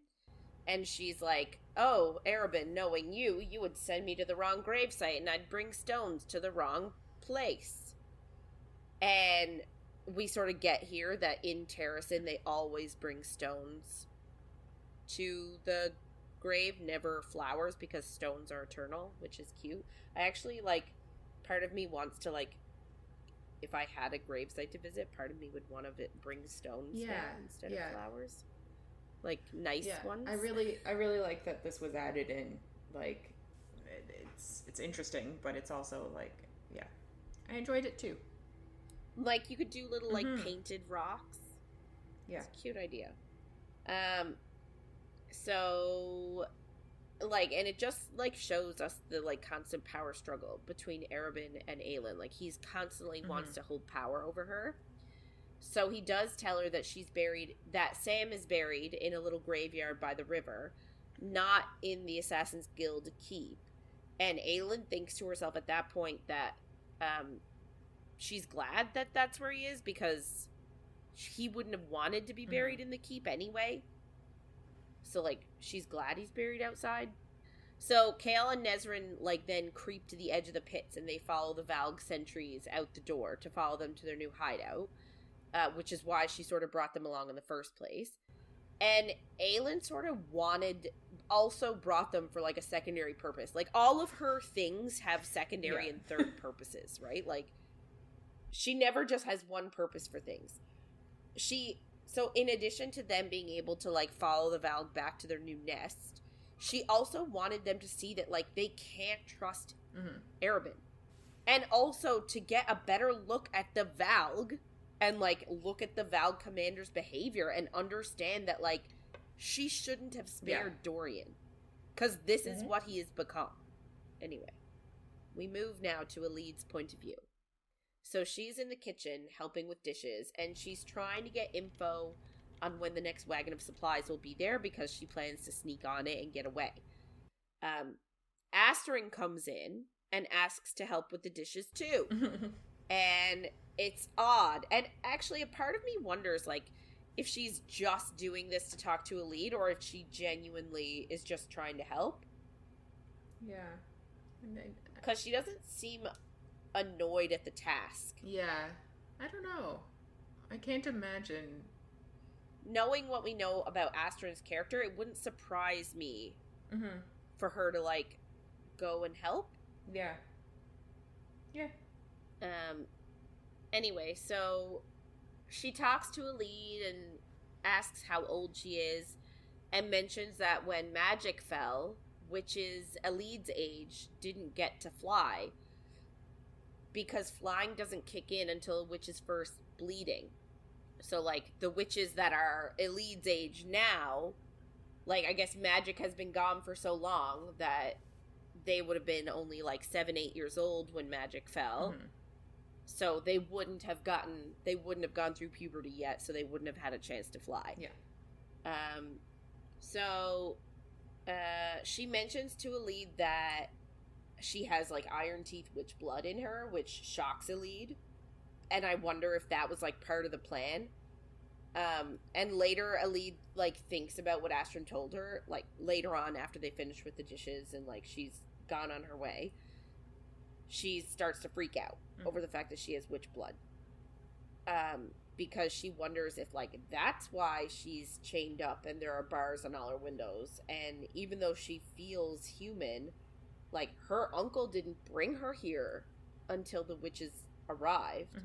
And she's like, oh, Arobynn, knowing you would send me to the wrong gravesite, and I'd bring stones to the wrong place. And we sort of get here that in Terrasen, they always bring stones to the grave, never flowers, because stones are eternal, which is cute. I actually, like, part of me wants to, like, if I had a gravesite to visit, part of me would want to bring stones there instead of flowers. Like, nice ones. I really like that this was added in. Like, it's interesting, but it's also, like, I enjoyed it too. Like, you could do little, like, painted rocks. Yeah. It's a cute idea. So, like, and it just, like, shows us the, like, constant power struggle between Arobynn and Aelin. Like, he's constantly wants to hold power over her. So he does tell her that that Sam is buried in a little graveyard by the river, not in the Assassin's Guild keep. And Aelin thinks to herself at that point that she's glad that that's where he is, because he wouldn't have wanted to be buried in the keep anyway. So, like, she's glad he's buried outside. So Chaol and Nezrin, like, then creep to the edge of the pits, and they follow the Valg sentries out the door to follow them to their new hideout, which is why she sort of brought them along in the first place. And Aelin sort of also brought them for, like, a secondary purpose. Like, all of her things have secondary and third purposes, right? Like, she never just has one purpose for things. So in addition to them being able to, like, follow the Valg back to their new nest, she also wanted them to see that, like, they can't trust Erebin. And also to get a better look at the Valg and, like, look at the Valg commander's behavior and understand that, like, she shouldn't have spared Dorian. Because this is what he has become. Anyway, we move now to Elide's point of view. So she's in the kitchen helping with dishes, and she's trying to get info on when the next wagon of supplies will be there because she plans to sneak on it and get away. Asterin comes in and asks to help with the dishes too. And it's odd. And actually, a part of me wonders, like, if she's just doing this to talk to Elide or if she genuinely is just trying to help. Yeah. Because she doesn't seem annoyed at the task. Yeah. I don't know. I can't imagine. Knowing what we know about Asterin's character, it wouldn't surprise me for her to, like, go and help. Yeah. Yeah. Anyway, so she talks to Elide and asks how old she is, and mentions that when magic fell, witches Elide's age didn't get to fly, because flying doesn't kick in until a witch is first bleeding. So, like, the witches that are Elide's age now, like, I guess magic has been gone for so long that they would have been only, like, 7-8 years old when magic fell. So they wouldn't have gone through puberty yet, so they wouldn't have had a chance to fly. Yeah. So she mentions to Elide that she has, like, iron teeth witch blood in her, which shocks Elide. And I wonder if that was, like, part of the plan. And later Elide, like, thinks about what Asterin told her, like, later on after they finish with the dishes and, like, she's gone on her way. She starts to freak out over the fact that she has witch blood. Because she wonders if, like, that's why she's chained up and there are bars on all her windows. And even though she feels human, like, her uncle didn't bring her here until the witches arrived.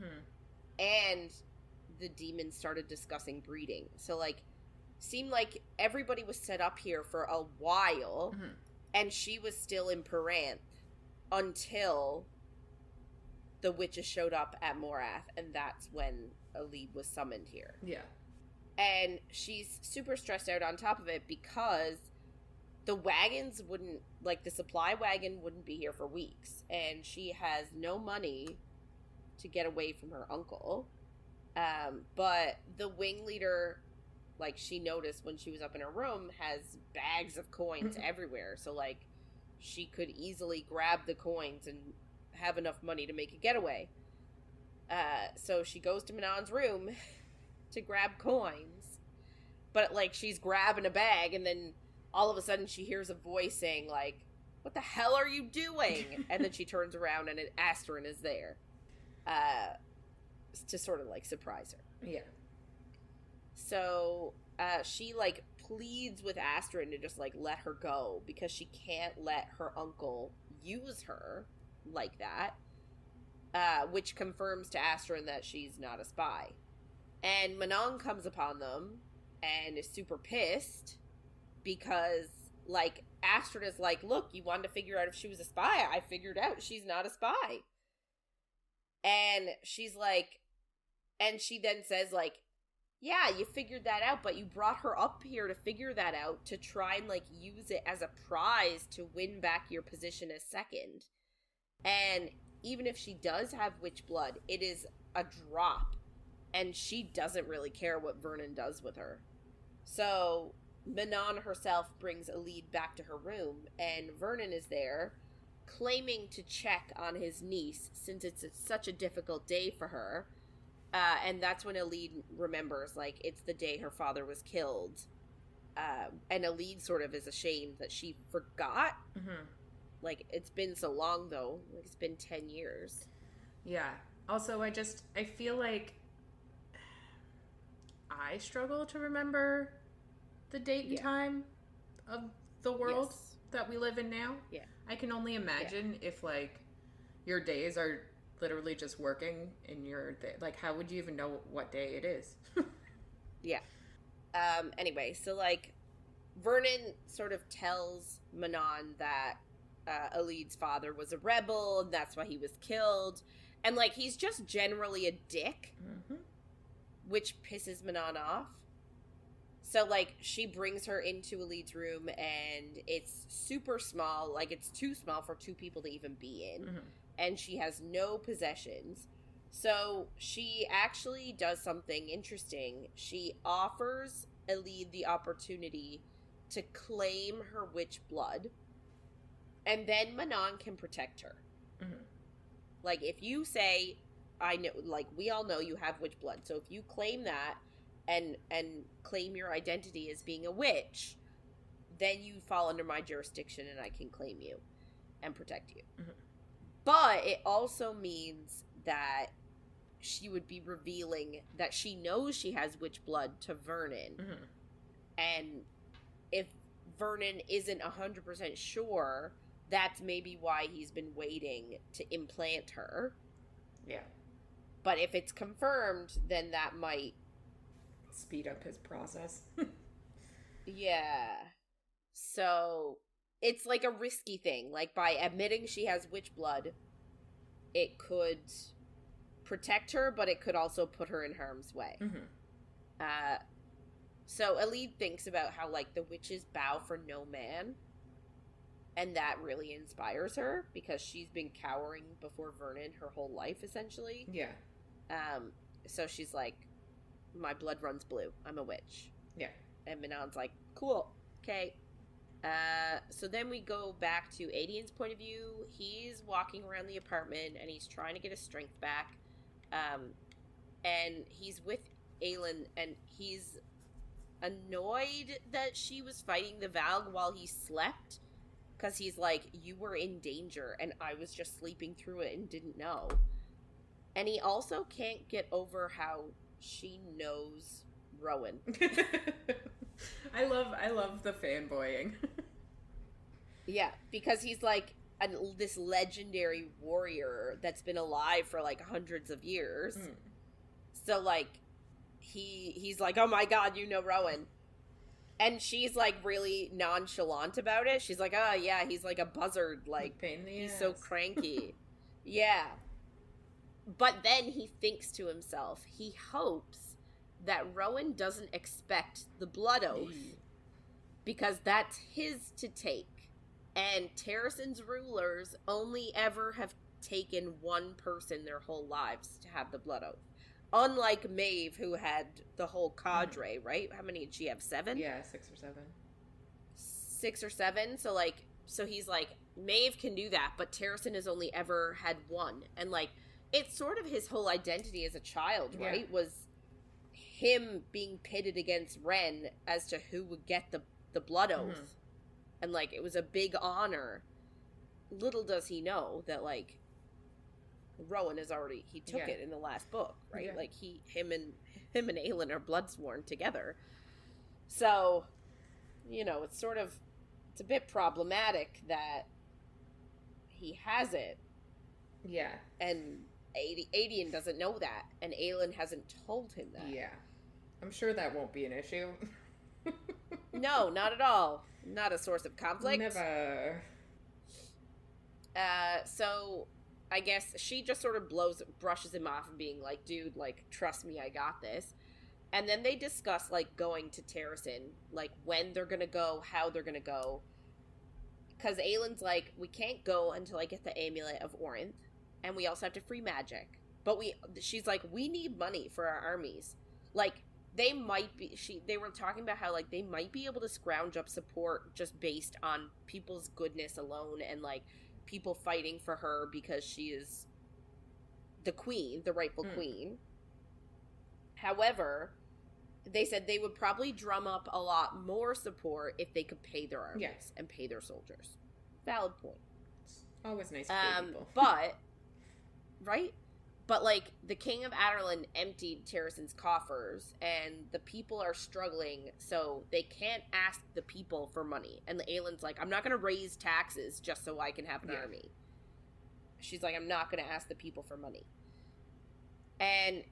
And the demons started discussing breeding. So, like, seemed like everybody was set up here for a while, and she was still in Paranth until the witches showed up at Morath, and that's when Elide was summoned here. Yeah. And she's super stressed out on top of it because the wagons wouldn't, like, the supply wagon wouldn't be here for weeks, and she has no money to get away from her uncle. But the wing leader, like, she noticed when she was up in her room, has bags of coins everywhere. So, like, she could easily grab the coins and have enough money to make a getaway. So she goes to Manon's room to grab coins. But, like, she's grabbing a bag, and then all of a sudden she hears a voice saying, like, "What the hell are you doing?" And then she turns around and Asterin is there. To sort of, like, surprise her. Yeah. So she, like, pleads with Asterin to just, like, let her go because she can't let her uncle use her like that, which confirms to Asterin that she's not a spy. And Manon comes upon them and is super pissed because, like, Asterin is like, "Look, you wanted to figure out if she was a spy. I figured out she's not a spy." And she's like, and she then says, like, "Yeah, you figured that out, but you brought her up here to figure that out to try and, like, use it as a prize to win back your position as second. And even if she does have witch blood, it is a drop, and she doesn't really care what Vernon does with her." So Manon herself brings Elide back to her room, and Vernon is there, claiming to check on his niece since it's such a difficult day for her. And that's when Elide remembers, like, it's the day her father was killed. And Elide sort of is ashamed that she forgot. Mm-hmm. Like, it's been so long, though. Like, it's been 10 years. Yeah. Also, I feel like I struggle to remember the date and time of the world that we live in now. Yeah. I can only imagine if, like, your days are literally just working in your day. Like, how would you even know what day it is? Yeah. Anyway, so, like, Vernon sort of tells Manon that Elide's father was a rebel, and that's why he was killed. And, like, he's just generally a dick, which pisses Manon off. So, like, she brings her into Elide's room, and it's super small. Like, it's too small for two people to even be in. And she has no possessions. So, she actually does something interesting. She offers Elide the opportunity to claim her witch blood, and then Manon can protect her. Like, if you say, I know, like, we all know you have witch blood, so if you claim that and claim your identity as being a witch, then you fall under my jurisdiction and I can claim you and protect you. But it also means that she would be revealing that she knows she has witch blood to Vernon. And if Vernon isn't 100% sure, that's maybe why he's been waiting to implant her. Yeah. But if it's confirmed, then that might speed up his process. Yeah. So it's like a risky thing. Like, by admitting she has witch blood, it could protect her, but it could also put her in harm's way. So Elide thinks about how, like, the witches bow for no man, and that really inspires her because she's been cowering before Vernon her whole life, essentially. Yeah. So she's like, my blood runs blue. I'm a witch. Yeah. And Manon's like, cool. Okay. So then we go back to Aedion's point of view. He's walking around the apartment and he's trying to get his strength back. And he's with Aelin, and he's annoyed that she was fighting the Valg while he slept, because he's like, you were in danger and I was just sleeping through it and didn't know. And he also can't get over how she knows Rowan. I love the fanboying. Yeah, because he's like this legendary warrior that's been alive for like hundreds of years. So, like, he's like, oh my god, you know Rowan. And she's like really nonchalant about it. She's like, oh yeah, he's like a buzzard, like, pain in the he's ass. so cranky. Yeah. But then he thinks to himself, he hopes that Rowan doesn't expect the blood oath, because that's his to take. And Terrasen's rulers only ever have taken one person their whole lives to have the blood oath. Unlike Maeve, who had the whole cadre, right? How many did she have? 7? Yeah, 6 or 7. 6 or 7. So, like, so he's like, Maeve can do that, but Terrasen has only ever had one. And, like, it's sort of his whole identity as a child, right? Yeah. Was him being pitted against Ren as to who would get the blood oath. And, like, it was a big honor. Little does he know that, like, Rowan has already, he took it in the last book, right? Yeah. Like, him and Aelin are bloodsworn together. So, you know, it's sort of, it's a bit problematic that he has it. Yeah. And Aedion doesn't know that, and Aelin hasn't told him that. Yeah. I'm sure that won't be an issue. No, not at all. Not a source of conflict. Never. So I guess she just sort of brushes him off and being like, dude, like, trust me, I got this. And then they discuss, like, going to Terrasen, like, when they're gonna go, how they're gonna go. Because Aelin's like, we can't go until I get the Amulet of Orinth, and we also have to free magic. But she's like, we need money for our armies. Like, they might be, they were talking about how, like, they might be able to scrounge up support just based on people's goodness alone, and, like, people fighting for her because she is the queen, the rightful queen. However, they said they would probably drum up a lot more support if they could pay their armies and pay their soldiers. Valid point. It's always nice to pay people. But, right? But, like, the king of Aderlin emptied Terrasen's coffers, and the people are struggling, so they can't ask the people for money. And the Aelin's like, I'm not going to raise taxes just so I can have an army. She's like, I'm not going to ask the people for money. And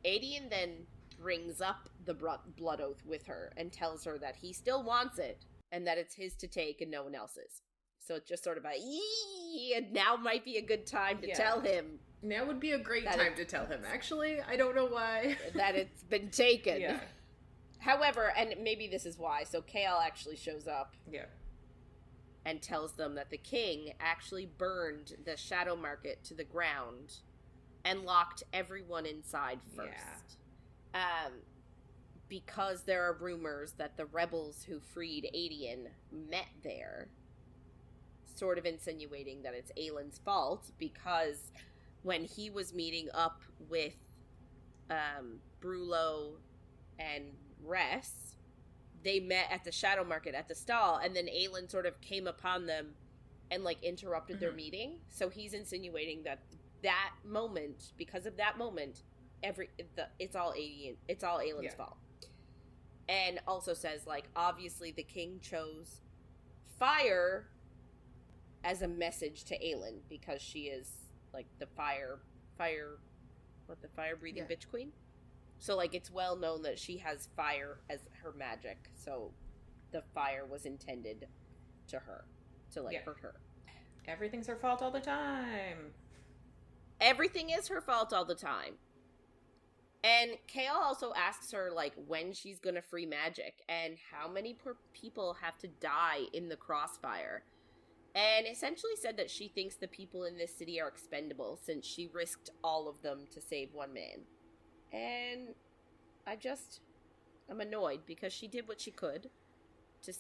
Aedion then brings up the blood oath with her and tells her that he still wants it, and that it's his to take and no one else's. So it's just sort of and now might be a good time to tell him. Now would be a great time to tell him, actually. I don't know why. That it's been taken. Yeah. However, and maybe this is why, so Chaol actually shows up. Yeah. And tells them that the king actually burned the Shadow Market to the ground and locked everyone inside first. Yeah. Because there are rumors that the rebels who freed Aedion met there, sort of insinuating that it's Aelin's fault, because when he was meeting up with Brullo and Ress, they met at the Shadow Market at the stall, and then Aelin sort of came upon them and, like, interrupted their meeting. So he's insinuating that moment, because of that moment, it's all Aelin's fault. And also says, like, obviously the king chose fire as a message to Aelin because she is, like, the fire-breathing bitch queen? So, like, it's well known that she has fire as her magic, so the fire was intended to her, to, like, hurt her. Everything's her fault all the time. Everything is her fault all the time. And Chaol also asks her, like, when she's gonna free magic, and how many people have to die in the crossfire. And essentially said that she thinks the people in this city are expendable, since she risked all of them to save one man. And I'm annoyed, because she did what she could to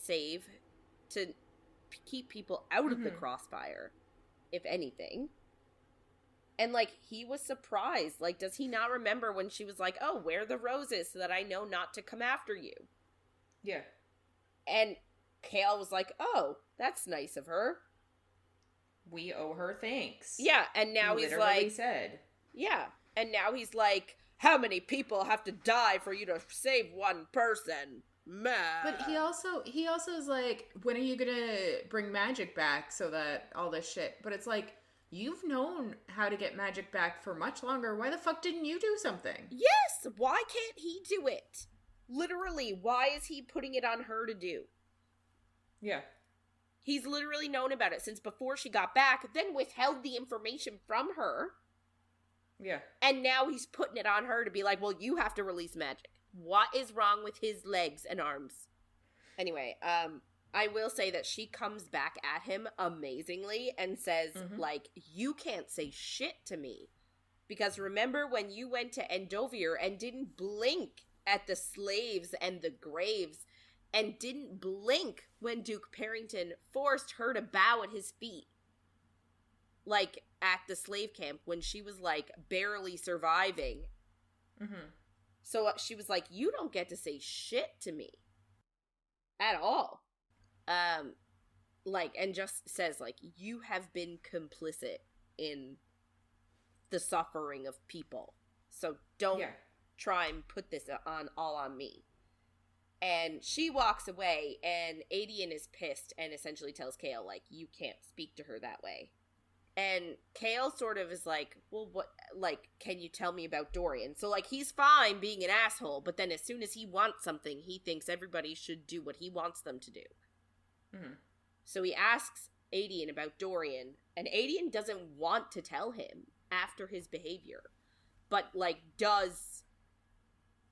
keep people out of the crossfire, if anything. And, like, he was surprised. Like, does he not remember when she was like, oh, wear the roses so that I know not to come after you? Yeah. And Chaol was like, oh, that's nice of her. We owe her thanks. Yeah, and now he's like... said. Yeah, and now he's like, how many people have to die for you to save one person? Meh. But he also is like, when are you gonna bring magic back so that all this shit... But it's like, you've known how to get magic back for much longer. Why the fuck didn't you do something? Yes! Why can't he do it? Literally, why is he putting it on her to do? Yeah. He's literally known about it since before she got back, then withheld the information from her. Yeah. And now he's putting it on her to be like, well, you have to release magic. What is wrong with his legs and arms? Anyway, I will say that she comes back at him amazingly and says, like, you can't say shit to me. Because remember when you went to Endovier and didn't blink at the slaves and the graves, and didn't blink when Duke Parrington forced her to bow at his feet. Like, at the slave camp, when she was, like, barely surviving. So she was like, you don't get to say shit to me. At all. Like, and just says, like, you have been complicit in the suffering of people. So don't try and put this all on me. And she walks away, and Aedion is pissed and essentially tells Chaol, like, you can't speak to her that way. And Chaol sort of is like, well, what, like, can you tell me about Dorian? So, like, he's fine being an asshole, but then as soon as he wants something, he thinks everybody should do what he wants them to do. So he asks Aedion about Dorian, and Aedion doesn't want to tell him after his behavior, but, like, does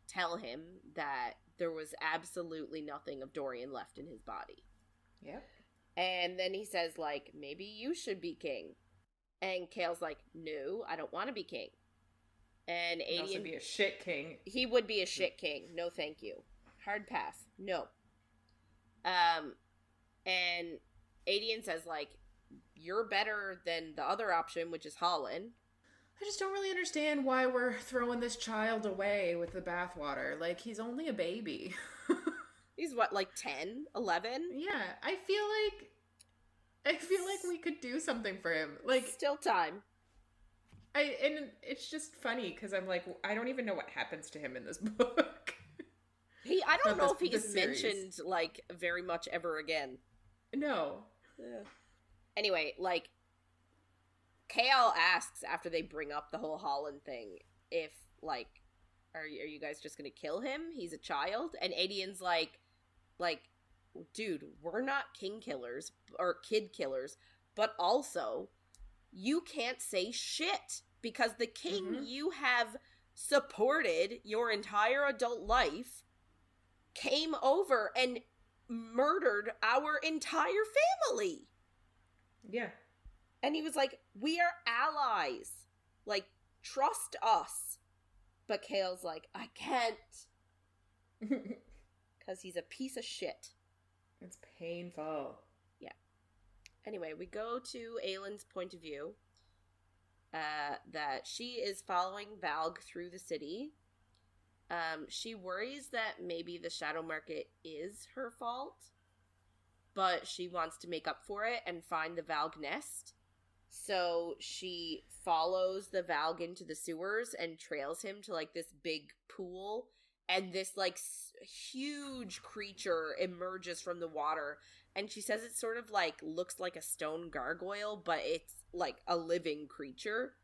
tell him that there was absolutely nothing of Dorian left in his body. Yep. And then he says, like, maybe you should be king. And Chaol's like, no, I don't want to be king. And Aedion... Also be a shit king. He would be a shit king. No, thank you. Hard pass. No. And Aedion says, like, you're better than the other option, which is Holland. I just don't really understand why we're throwing this child away with the bathwater. Like, he's only a baby. He's what, like 10, 11? Yeah, I feel like we could do something for him. Like, still time. And it's just funny because I'm like, I don't even know what happens to him in this book. I don't know if he's mentioned, like, very much ever again. No. Yeah. Anyway, like, Chaol asks after they bring up the whole Holland thing if, like, are you guys just gonna kill him? He's a child? And Aedion's like, dude, we're not king killers or kid killers, but also you can't say shit because the king you have supported your entire adult life came over and murdered our entire family. Yeah. And he was like, we are allies. Like, trust us. But Chaol's like, I can't. Because he's a piece of shit. It's painful. Yeah. Anyway, we go to Aelin's point of view. That she is following Valg through the city. She worries that maybe the Shadow Market is her fault. But she wants to make up for it and find the Valg nest. So she follows the Valg into the sewers and trails him to, like, this big pool. And this, like, huge creature emerges from the water. And she says it sort of, like, looks like a stone gargoyle, but it's, like, a living creature.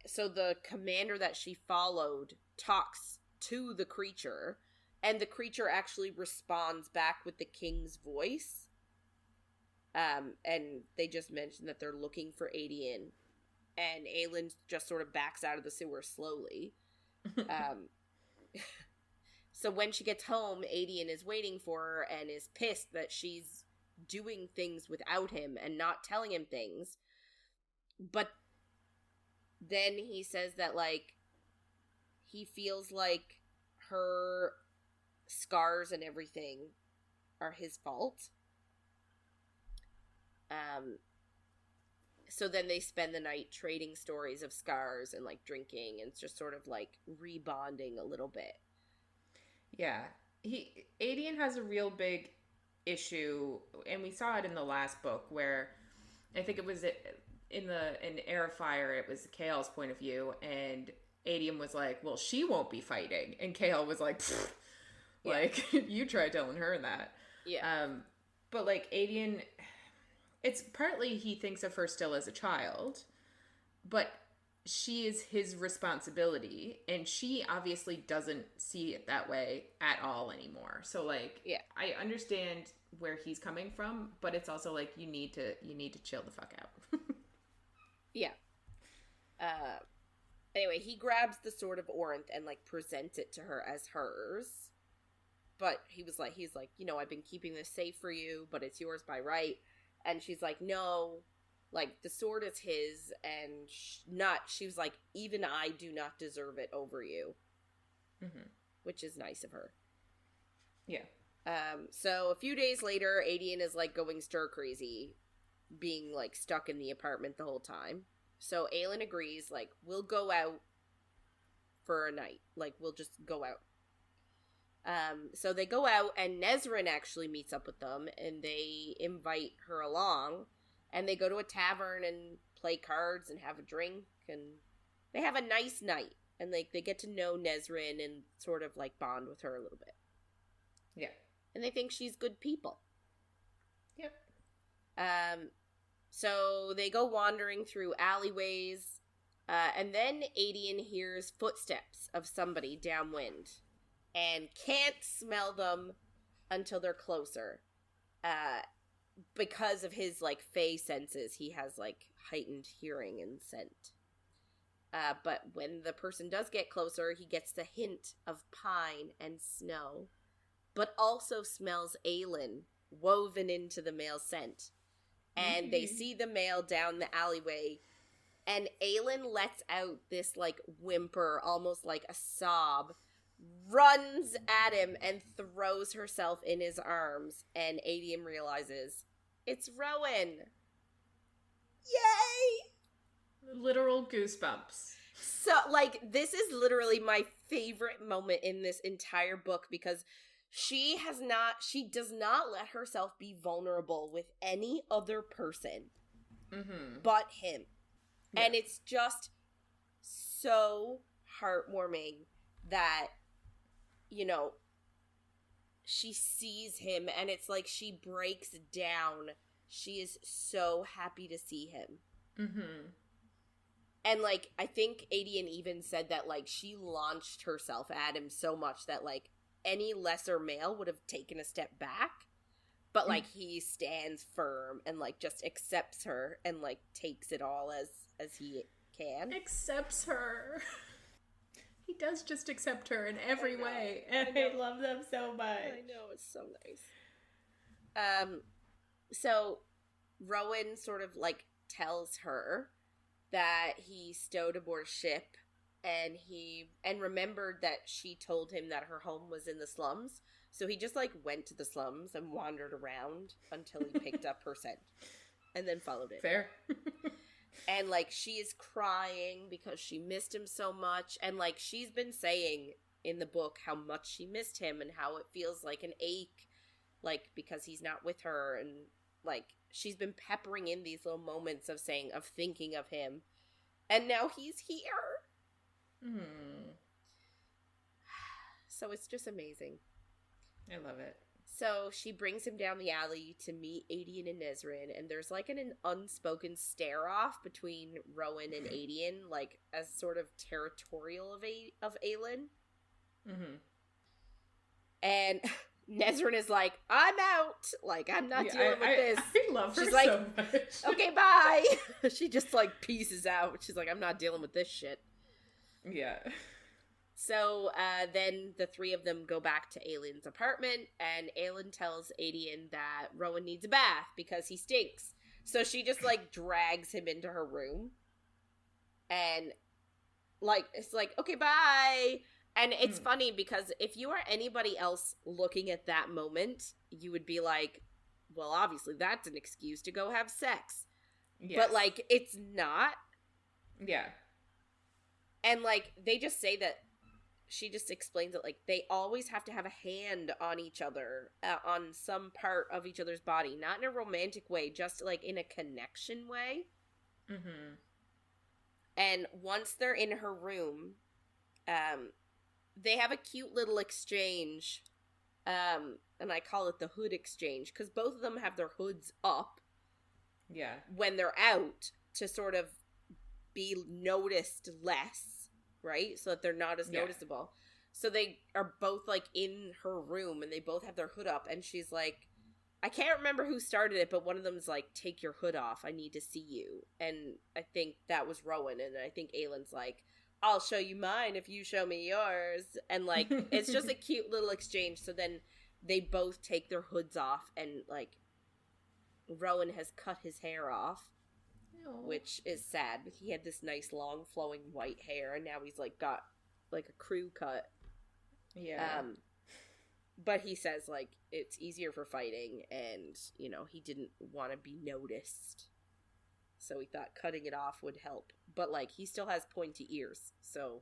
So the commander that she followed talks to the creature. And the creature actually responds back with the king's voice. And they just mentioned that they're looking for Aedion. And Aelin just sort of backs out of the sewer slowly. So when she gets home, Aedion is waiting for her and is pissed that she's doing things without him and not telling him things. But then he says that, like, he feels like her scars and everything are his fault. So then they spend the night trading stories of scars and, like, drinking and just sort of, like, rebonding a little bit. Yeah. Aedion has a real big issue, and we saw it in the last book where I think it was in Air of Fire, it was Chaol's point of view, and Aedion was like, well, she won't be fighting. And Chaol was like, yeah. Like, you try telling her that. Yeah. But, like, Aedion, it's partly he thinks of her still as a child, but she is his responsibility, and she obviously doesn't see it that way at all anymore. So, like, yeah. I understand where he's coming from, but it's also like you need to chill the fuck out. Yeah. Anyway, he grabs the Sword of Orinth and, like, presents it to her as hers. But he's like, you know, I've been keeping this safe for you, but it's yours by right. And she's like, no, like, the sword is his, and she was like, even I do not deserve it over you. Which is nice of her. Yeah. So a few days later, Aedion is, like, going stir crazy, being, like, stuck in the apartment the whole time. So Aelin agrees, like, we'll go out for a night. Like, we'll just go out. So they go out, and Nezrin actually meets up with them, and they invite her along, and they go to a tavern and play cards and have a drink, and they have a nice night, and, like, they get to know Nezrin and sort of, like, bond with her a little bit. Yeah. And they think she's good people. Yep. So they go wandering through alleyways, and then Aedion hears footsteps of somebody downwind. And can't smell them until they're closer. Because of his, like, fey senses, he has, like, heightened hearing and scent. But when the person does get closer, he gets the hint of pine and snow. But also smells Aelin woven into the male scent. And they see the male down the alleyway. And Aelin lets out this, like, whimper, almost like a sob. Runs at him and throws herself in his arms, and Aedion realizes It's Rowan. Yay! Literal goosebumps. So, like, this is literally my favorite moment in this entire book because she does not let herself be vulnerable with any other person but him. Yeah. And it's just so heartwarming that, you know, she sees him and it's like she breaks down. She is so happy to see him. Mm-hmm. And, like, I think Aedion even said that, like, she launched herself at him so much that, like, any lesser male would have taken a step back. But, like, he stands firm and, like, just accepts her and, like, takes it all as he can. Accepts her. He does just accept her in every way. And I love them so much. I know, it's so nice. So, Rowan sort of, like, tells her that he stowed aboard ship and remembered that she told him that her home was in the slums. So he just, like, went to the slums and wandered around until he picked up her scent and then followed it. Fair. And, like, she is crying because she missed him so much. And, like, she's been saying in the book how much she missed him and how it feels like an ache, like, because he's not with her. And, like, she's been peppering in these little moments of thinking of him. And now he's here. So it's just amazing. I love it. So she brings him down the alley to meet Aedion and Nesrin, and there's like an unspoken stare-off between Rowan and Aedion, like as sort of territorial of Aelin. Mm-hmm. And Nesrin is like, I'm out! Like, I'm not dealing with this. I love her. She's like, so much. Okay, bye! She just, like, pieces out. She's like, I'm not dealing with this shit. Yeah. So, then the three of them go back to Aelin's apartment, and Aelin tells Aedion that Rowan needs a bath because he stinks. So she just, like, drags him into her room. And, like, it's like, okay, bye! And it's funny because if you are anybody else looking at that moment, you would be like, well, obviously that's an excuse to go have sex. Yes. But, like, it's not. Yeah. And, like, they just say that, she just explains it, like, they always have to have a hand on each other, on some part of each other's body. Not in a romantic way, just, like, in a connection way. Mm-hmm. And once they're in her room, they have a cute little exchange, and I call it the hood exchange, because both of them have their hoods up. Yeah. When they're out, to sort of be noticed less. Right? So that they're not as noticeable. So they are both, like, in her room, and they both have their hood up, and she's like, I can't remember who started it, but one of them is like, take your hood off, I need to see you. And I think that was Rowan, and I think Aelin's like, I'll show you mine if you show me yours. And, like, it's just a cute little exchange. So then they both take their hoods off, and, like, Rowan has cut his hair off. Which is sad. He had this nice long flowing white hair, and now he's like got like a crew cut. Yeah. But he says like it's easier for fighting, and you know he didn't want to be noticed, so he thought cutting it off would help. But like he still has pointy ears, so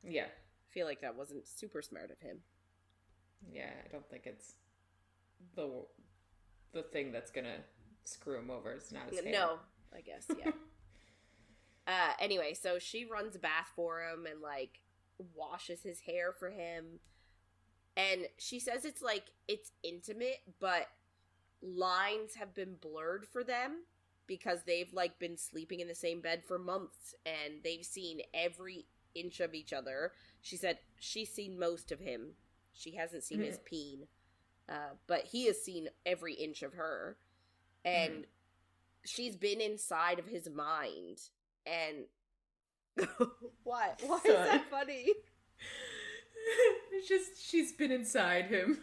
yeah, I feel like that wasn't super smart of him. Yeah, I don't think it's the thing that's gonna screw him over. It's not his hair. No. I guess, yeah. Anyway, so she runs a bath for him and, like, washes his hair for him. And she says it's, like, it's intimate, but lines have been blurred for them because they've, like, been sleeping in the same bed for months and they've seen every inch of each other. She said she's seen most of him. She hasn't seen his peen. But he has seen every inch of her. And she's been inside of his mind, and why is that funny? It's just she's been inside him.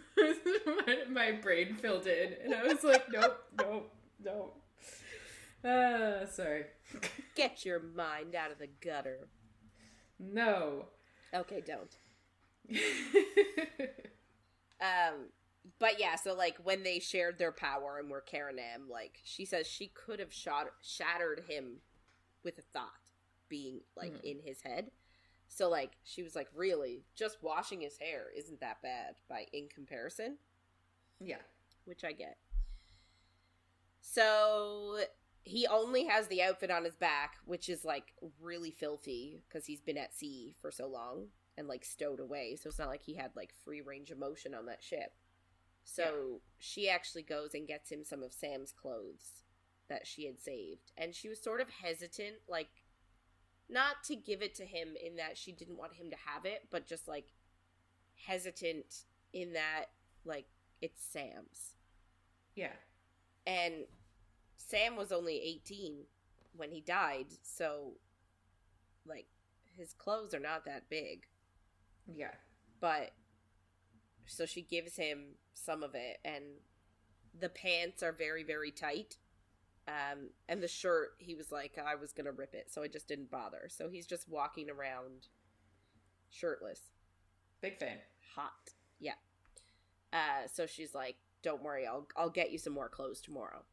My brain filled in, and I was like, nope. Sorry. Get your mind out of the gutter. No. Okay, don't. But yeah, so, like, when they shared their power and were Karanem, like, she says she could have shattered him with a thought being, like, in his head. So, like, she was like, really, just washing his hair isn't that bad in comparison. Yeah. Which I get. So, he only has the outfit on his back, which is, like, really filthy, because he's been at sea for so long, and, like, stowed away, so it's not like he had, like, free range of motion on that ship. So, she actually goes and gets him some of Sam's clothes that she had saved, and she was sort of hesitant, like, not to give it to him in that she didn't want him to have it, but just, like, hesitant in that, like, it's Sam's. Yeah. And Sam was only 18 when he died, so, like, his clothes are not that big. Yeah. But, so she gives him some of it, and the pants are very, very tight. And the shirt, he was like, I was gonna rip it, so I just didn't bother. So he's just walking around shirtless. Big fan. Hot. Yeah. So she's like, don't worry, I'll get you some more clothes tomorrow.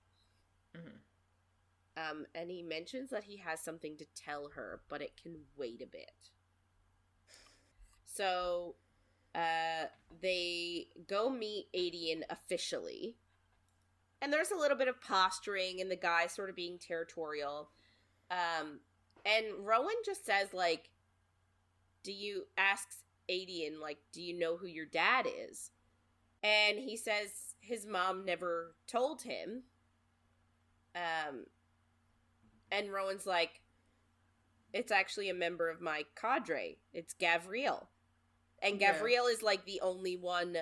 Mm-hmm. And he mentions that he has something to tell her, but it can wait a bit. So, they go meet Aedion officially. And there's a little bit of posturing and the guy sort of being territorial. And Rowan just says, like, asks Aedion, like, do you know who your dad is? And he says his mom never told him. And Rowan's like, it's actually a member of my cadre. It's Gavriel. And Gavriel is, like, the only one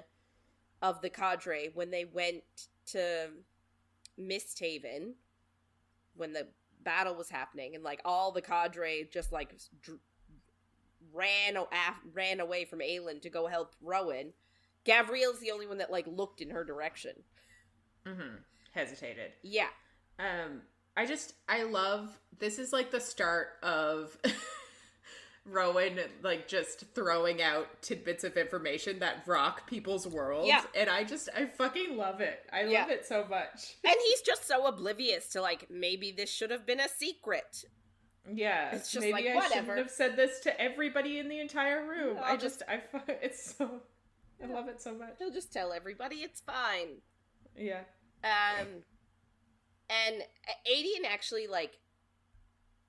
of the cadre when they went to Misthaven, when the battle was happening, and, like, all the cadre just, like, ran away from Aelin to go help Rowan. Gavriel's the only one that, like, looked in her direction. Mm-hmm. Hesitated. Yeah. I love, this is, like, the start of Rowan, like, just throwing out tidbits of information that rock people's worlds. Yeah. And I fucking love it. I love it so much. And he's just so oblivious to, like, maybe this should have been a secret. Yeah. It's just maybe like, I whatever. shouldn't have said this to everybody in the entire room. I love it so much. He'll just tell everybody it's fine. Yeah. And Aedion actually, like,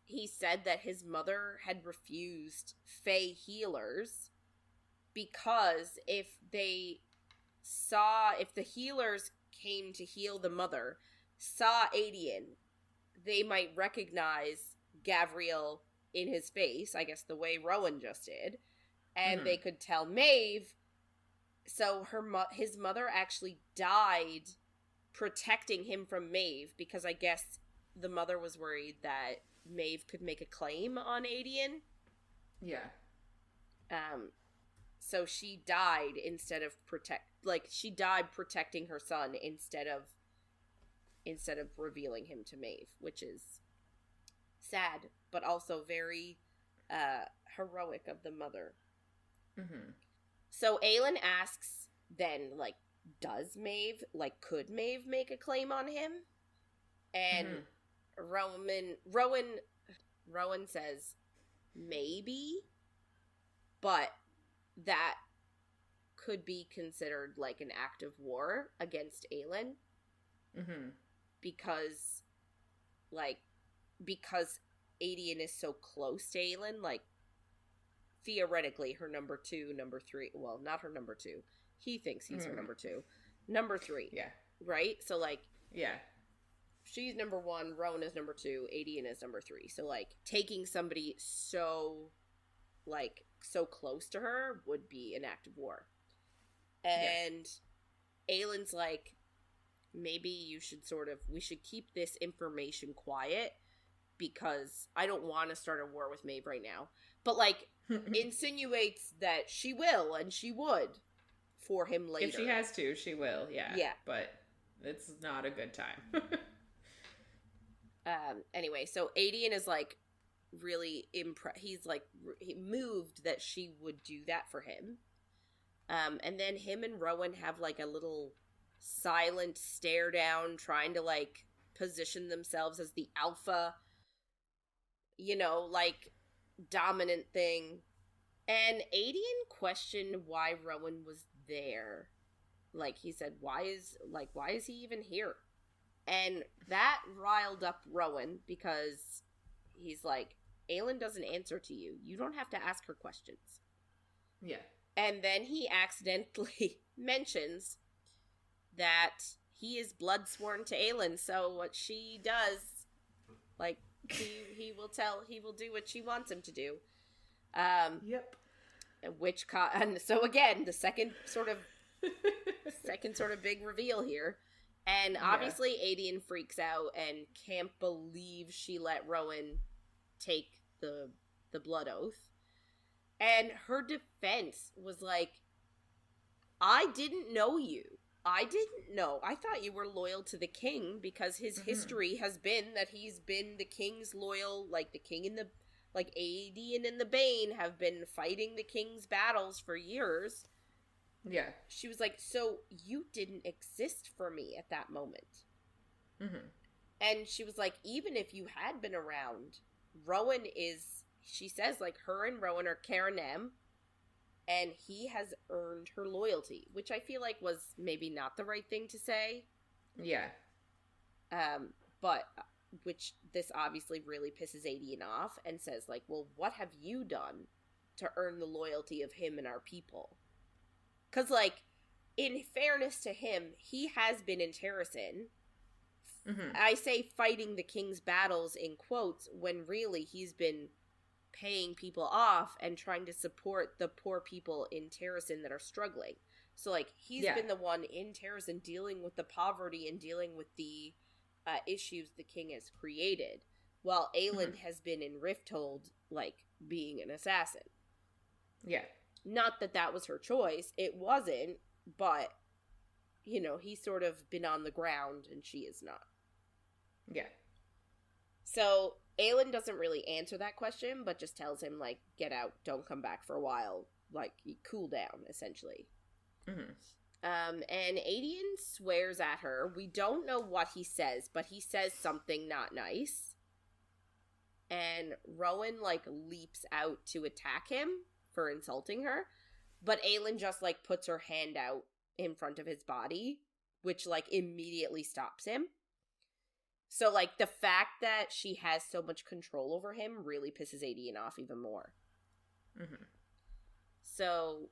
he said that his mother had refused Fae healers because if the healers came to heal the mother, saw Aedion, they might recognize Gavriel in his face, I guess the way Rowan just did, and they could tell Maeve. So his mother actually died protecting him from Maeve, because I guess the mother was worried that Maeve could make a claim on Aedion. Yeah. So she died instead of she died protecting her son instead of revealing him to Maeve, which is sad, but also very heroic of the mother. Mm-hmm. So Aelin asks then, like, could Maeve make a claim on him? And Rowan says, maybe, but that could be considered, like, an act of war against Aelin. Mm-hmm. Because Aedion is so close to Aelin, like, theoretically, her number 3, well, not her number 2. He thinks he's her number 2. Number 3. Yeah. Right? So, like... Yeah. She's number 1, Rowan is number 2, Aedion is number 3. So, like, taking somebody so close to her would be an act of war. And Aelin's like, maybe we should keep this information quiet, because I don't want to start a war with Maeve right now. But, like, insinuates that she will, and she would, for him later. If she has to, she will, yeah. Yeah. But it's not a good time. Anyway, so Aedion is, like, really he's, like, moved that she would do that for him. And then him and Rowan have like a little silent stare down, trying to like position themselves as the alpha, like dominant thing. And Aedion questioned why Rowan was there. Like, he said, why is he even here? And that riled up Rowan, because he's like, Aelin doesn't answer to you. You don't have to ask her questions. Yeah. And then he accidentally mentions that he is blood sworn to Aelin, so what she does, like, he will do what she wants him to do. Yep. And so again, the second sort of big reveal here. And obviously Aedion freaks out and can't believe she let Rowan take the blood oath. And her defense was like, I didn't know you. I didn't know. I thought you were loyal to the king, because his history has been that he's been the king's loyal, like the king and Aedion and the Bane have been fighting the king's battles for years. Yeah. She was like, so you didn't exist for me at that moment. Mm-hmm. And she was like, even if you had been around, Rowan is, she says, like, her and Rowan are Karanem, and he has earned her loyalty, which I feel like was maybe not the right thing to say. Yeah. But, which this obviously really pisses Aedion off, and says, like, well, what have you done to earn the loyalty of him and our people? Because, like, in fairness to him, he has been in Terrasen. Mm-hmm. I say fighting the king's battles in quotes, when really he's been paying people off and trying to support the poor people in Terrasen that are struggling. So, like, he's been the one in Terrasen dealing with the poverty and dealing with the issues the king has created, while Aelin has been in Rifthold, like, being an assassin. Yeah. Not that that was her choice. It wasn't, but, he's sort of been on the ground and she is not. Yeah. So Aelin doesn't really answer that question, but just tells him, like, get out, don't come back for a while, like, cool down, essentially. Mm-hmm. And Aedion swears at her. We don't know what he says, but he says something not nice. And Rowan, like, leaps out to attack him for insulting her, but Aelin just, like, puts her hand out in front of his body, which, like, immediately stops him. So, like, the fact that she has so much control over him really pisses Aedion off even more. Mm-hmm. So,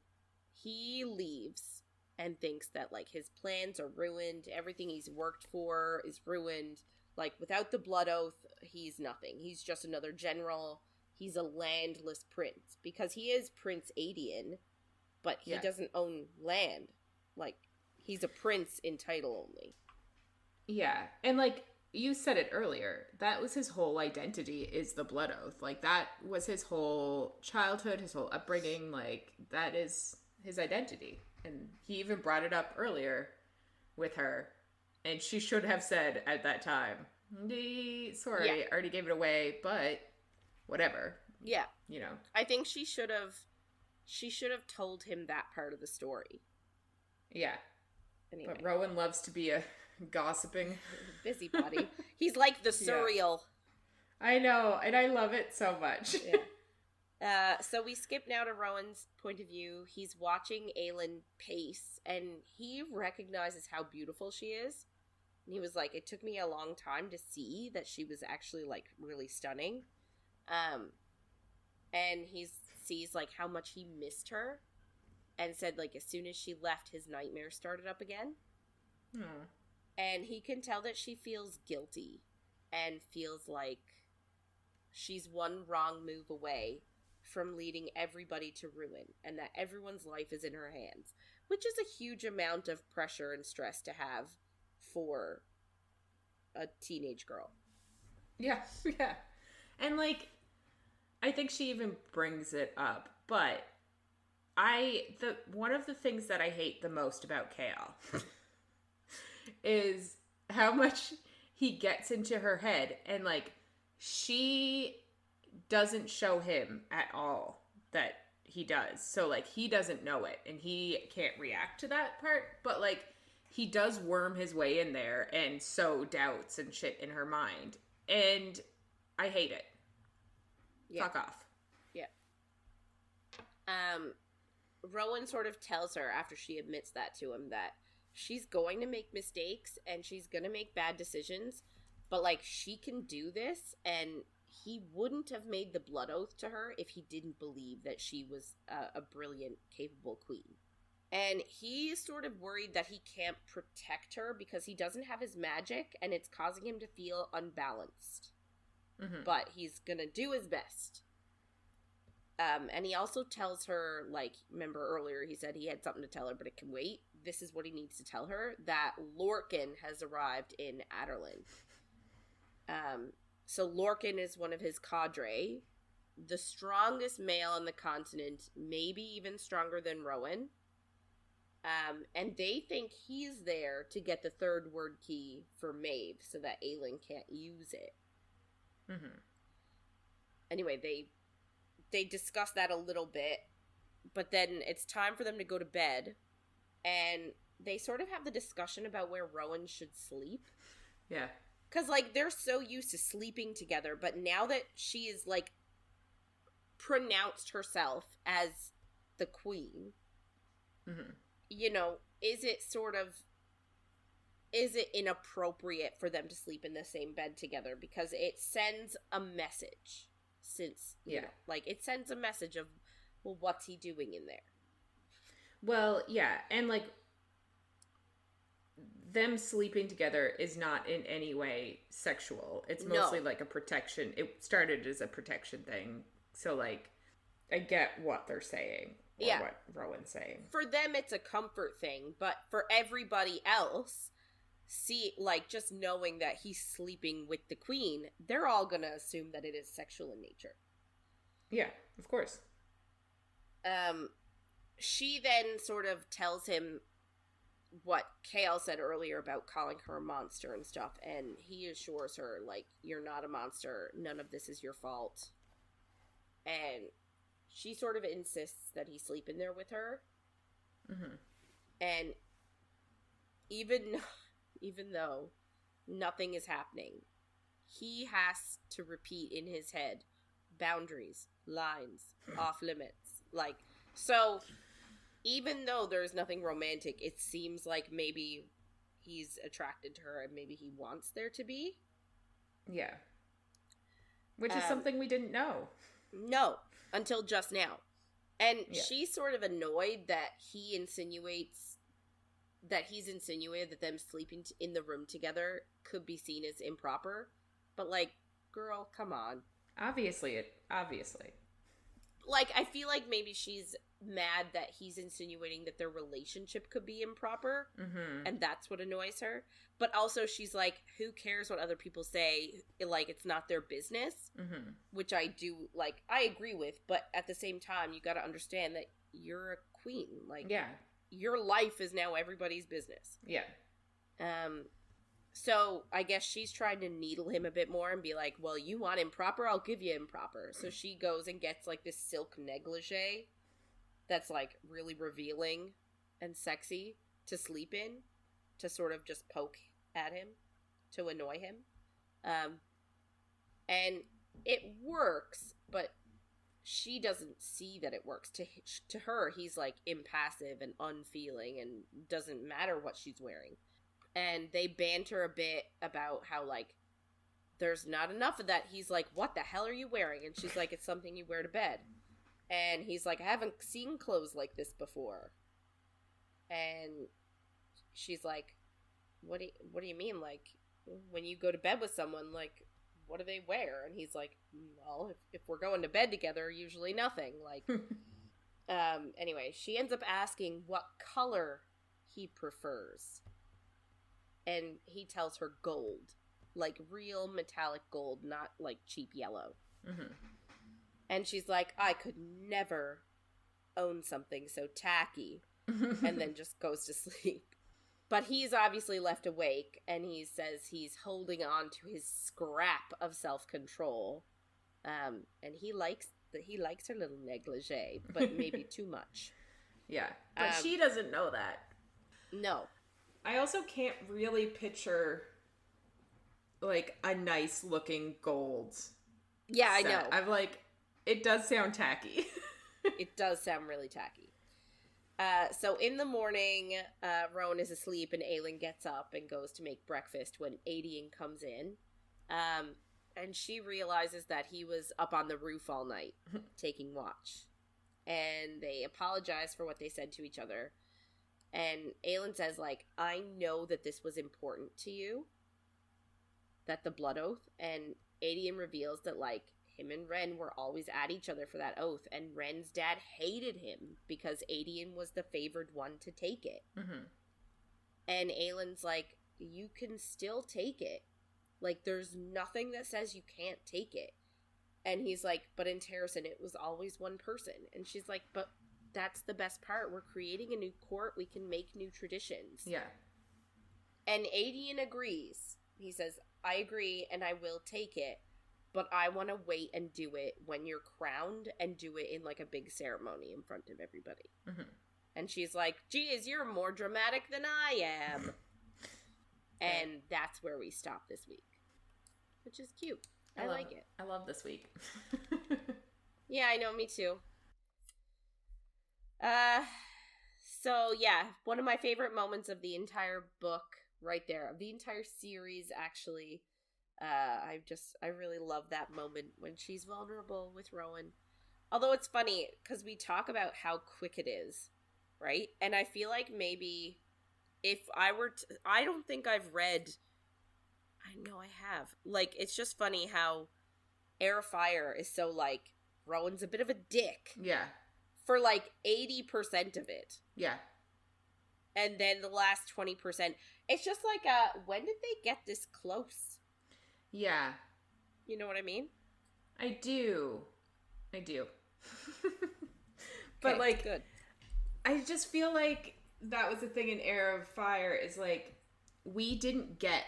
he leaves and thinks that, like, his plans are ruined, everything he's worked for is ruined. Like, without the blood oath, he's nothing. He's just another general. He's a landless prince, because he is Prince Aedion, but he doesn't own land. Like, he's a prince in title only. Yeah, and, like, you said it earlier, that was his whole identity, is the blood oath. Like, that was his whole childhood, his whole upbringing. Like, that is his identity. And he even brought it up earlier with her, and she should have said at that time, sorry, I already gave it away, but whatever. Yeah. I think she should have told him that part of the story. Yeah. Anyway. But Rowan loves to be a gossiping busybody. He's like the Surial. I know, and I love it so much. So we skip now to Rowan's point of view. He's watching Aelin pace, and he recognizes how beautiful she is. And he was like, it took me a long time to see that she was actually, like, really stunning. And he sees, like, how much he missed her, and said, like, as soon as she left, his nightmares started up again. And he can tell that she feels guilty and feels like she's one wrong move away from leading everybody to ruin, and that everyone's life is in her hands, which is a huge amount of pressure and stress to have for a teenage girl. Yeah. And, like, I think she even brings it up, but one of the things that I hate the most about Chaol is how much he gets into her head, and, like, she doesn't show him at all that he does. So, like, he doesn't know it, and he can't react to that part, but, like, he does worm his way in there and sow doubts and shit in her mind. And I hate it. Yeah. Fuck off. Yeah. Rowan sort of tells her, after she admits that to him, that she's going to make mistakes and she's going to make bad decisions, but, like, she can do this, and he wouldn't have made the blood oath to her if he didn't believe that she was a brilliant, capable queen. And he's sort of worried that he can't protect her because he doesn't have his magic, and it's causing him to feel unbalanced. Mm-hmm. But he's gonna do his best. And he also tells her, like, remember earlier he said he had something to tell her, but it can wait. This is what he needs to tell her, that Lorcan has arrived in Aderlin. So Lorcan is one of his cadre, the strongest male on the continent, maybe even stronger than Rowan. And they think he's there to get the third word key for Maeve so that Aelin can't use it. Mm-hmm. Anyway, they discuss that a little bit, but then it's time for them to go to bed, and they sort of have the discussion about where Rowan should sleep. Yeah. Because, like, they're so used to sleeping together, but now that she is, like, pronounced herself as the queen, mm-hmm. you know, is it inappropriate for them to sleep in the same bed together? Because it sends a message, since, you know, like, it sends a message of, well, what's he doing in there? Well, yeah, and, like, them sleeping together is not in any way sexual. It's mostly like a protection. It started as a protection thing. So, like, I get what they're saying. Or what Rowan's saying. For them, it's a comfort thing. But for everybody else, like, just knowing that he's sleeping with the queen, they're all going to assume that it is sexual in nature. Yeah, of course. She then sort of tells him what Chaol said earlier about calling her a monster and stuff, and he assures her, like, you're not a monster, none of this is your fault. And she sort of insists that he sleep in there with her. Mm-hmm. And even though nothing is happening, he has to repeat in his head boundaries, lines, off limits. Like, so even though there's nothing romantic, it seems like maybe he's attracted to her and maybe he wants there to be. Yeah. Which is something we didn't know. No, until just now. And she's sort of annoyed that he's insinuated that them sleeping in the room together could be seen as improper. But, like, girl, come on. Obviously. Like, I feel like maybe she's mad that he's insinuating that their relationship could be improper, mm-hmm. and that's what annoys her. But also she's like, who cares what other people say? Like, it's not their business, mm-hmm. which I do, like, I agree with, but at the same time, you gotta understand that you're a queen. Like, your life is now everybody's business. Yeah. So I guess she's trying to needle him a bit more and be like, well, you want improper? I'll give you improper. So she goes and gets, like, this silk negligee that's, like, really revealing and sexy to sleep in, to sort of just poke at him, to annoy him. And it works, but she doesn't see that it works. To her, he's, like, impassive and unfeeling and doesn't matter what she's wearing. And they banter a bit about how, like, there's not enough of that. He's like, what the hell are you wearing? And she's like, it's something you wear to bed. And he's like, I haven't seen clothes like this before. And she's like, what do you mean? Like, when you go to bed with someone, like, what do they wear? And he's like, well, if we're going to bed together, usually nothing. Like, anyway, she ends up asking what color he prefers. And he tells her gold. Like, real metallic gold, not, like, cheap yellow. Mm-hmm. And she's like, I could never own something so tacky. And then just goes to sleep. But he's obviously left awake, and he says he's holding on to his scrap of self-control. And he likes that he likes her little negligee, but maybe too much. Yeah, but she doesn't know that. No. I also can't really picture, like, a nice-looking gold Yeah, set. I know. I'm like, it does sound tacky. It does sound really tacky. So in the morning, Rowan is asleep and Aelin gets up and goes to make breakfast when Aedion comes in. And she realizes that he was up on the roof all night taking watch. And they apologize for what they said to each other. And Aelin says, like, I know that this was important to you. That the blood oath. And Aedion reveals that, like, him and Ren were always at each other for that oath. And Ren's dad hated him because Aedion was the favored one to take it. Mm-hmm. And Aelin's like, you can still take it. Like, there's nothing that says you can't take it. And he's like, but in Terrasen, it was always one person. And she's like, but that's the best part. We're creating a new court. We can make new traditions. Yeah. And Aedion agrees. He says, I agree and I will take it. But I want to wait and do it when you're crowned and do it in, like, a big ceremony in front of everybody. Mm-hmm. And she's like, geez, you're more dramatic than I am. And that's where we stop this week. Which is cute. I like it. I love this week. Yeah, I know, me too. So yeah, one of my favorite moments of the entire book, right there, of the entire series, actually. I really love that moment when she's vulnerable with Rowan. Although it's funny, because we talk about how quick it is, right? And I feel like maybe if I were to, I don't think I've read, I know I have. Like, it's just funny how Heir of Fire is so, like, Rowan's a bit of a dick. Yeah. For, like, 80% of it. Yeah. And then the last 20%. It's just like, when did they get this close? Yeah. You know what I mean? I do. But, Okay, like, good. I just feel like that was the thing in Heir of Fire is, like, we didn't get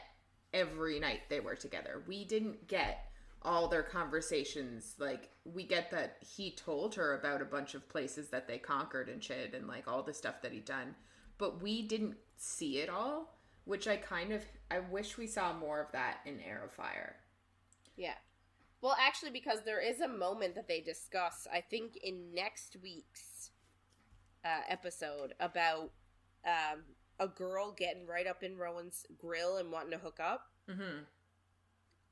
every night they were together. We didn't get all their conversations. Like, we get that he told her about a bunch of places that they conquered and shit and, like, all the stuff that he'd done. But we didn't see it all, which I wish we saw more of that in Heir of Fire. Yeah. Well, actually, because there is a moment that they discuss, I think, in next week's episode about a girl getting right up in Rowan's grill and wanting to hook up. Mm-hmm.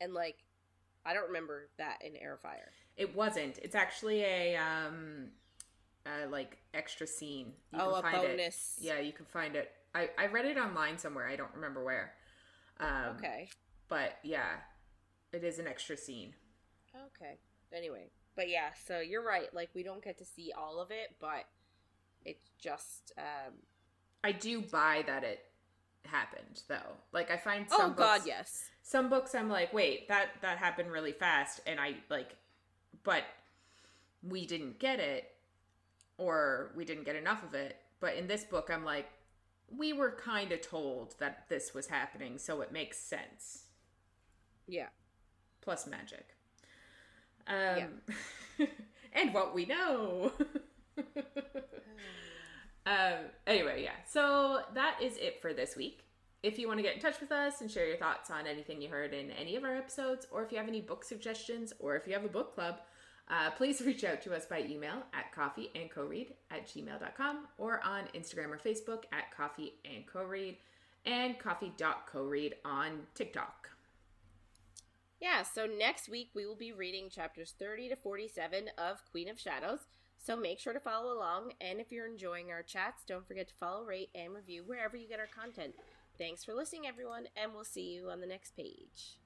And, like, I don't remember that in Heir of Fire. It wasn't. It's actually a like, extra scene. You can a find bonus. It. Yeah, you can find it. I read it online somewhere. I don't remember where. Okay. But, yeah, it is an extra scene. Okay. Anyway. But, yeah, so you're right. Like, we don't get to see all of it, but it's just... I do buy that it happened, though. Like, I find some books... God, yes. Some books I'm like, wait, that happened really fast, and I, like... But we didn't get it, or we didn't get enough of it. But in this book, I'm like, we were kind of told that this was happening, so it makes sense. Yeah. Plus magic. Yeah. And what we know. Anyway, yeah. So that is it for this week. If you want to get in touch with us and share your thoughts on anything you heard in any of our episodes, or if you have any book suggestions, or if you have a book club, please reach out to us by email at coffeeandcoread@gmail.com, or on Instagram or Facebook at coffeeandcoread, and coffee.coread on TikTok. Yeah, so next week we will be reading chapters 30 to 47 of Queen of Shadows. So make sure to follow along, and if you're enjoying our chats, don't forget to follow, rate, and review wherever you get our content. Thanks for listening, everyone, and we'll see you on the next page.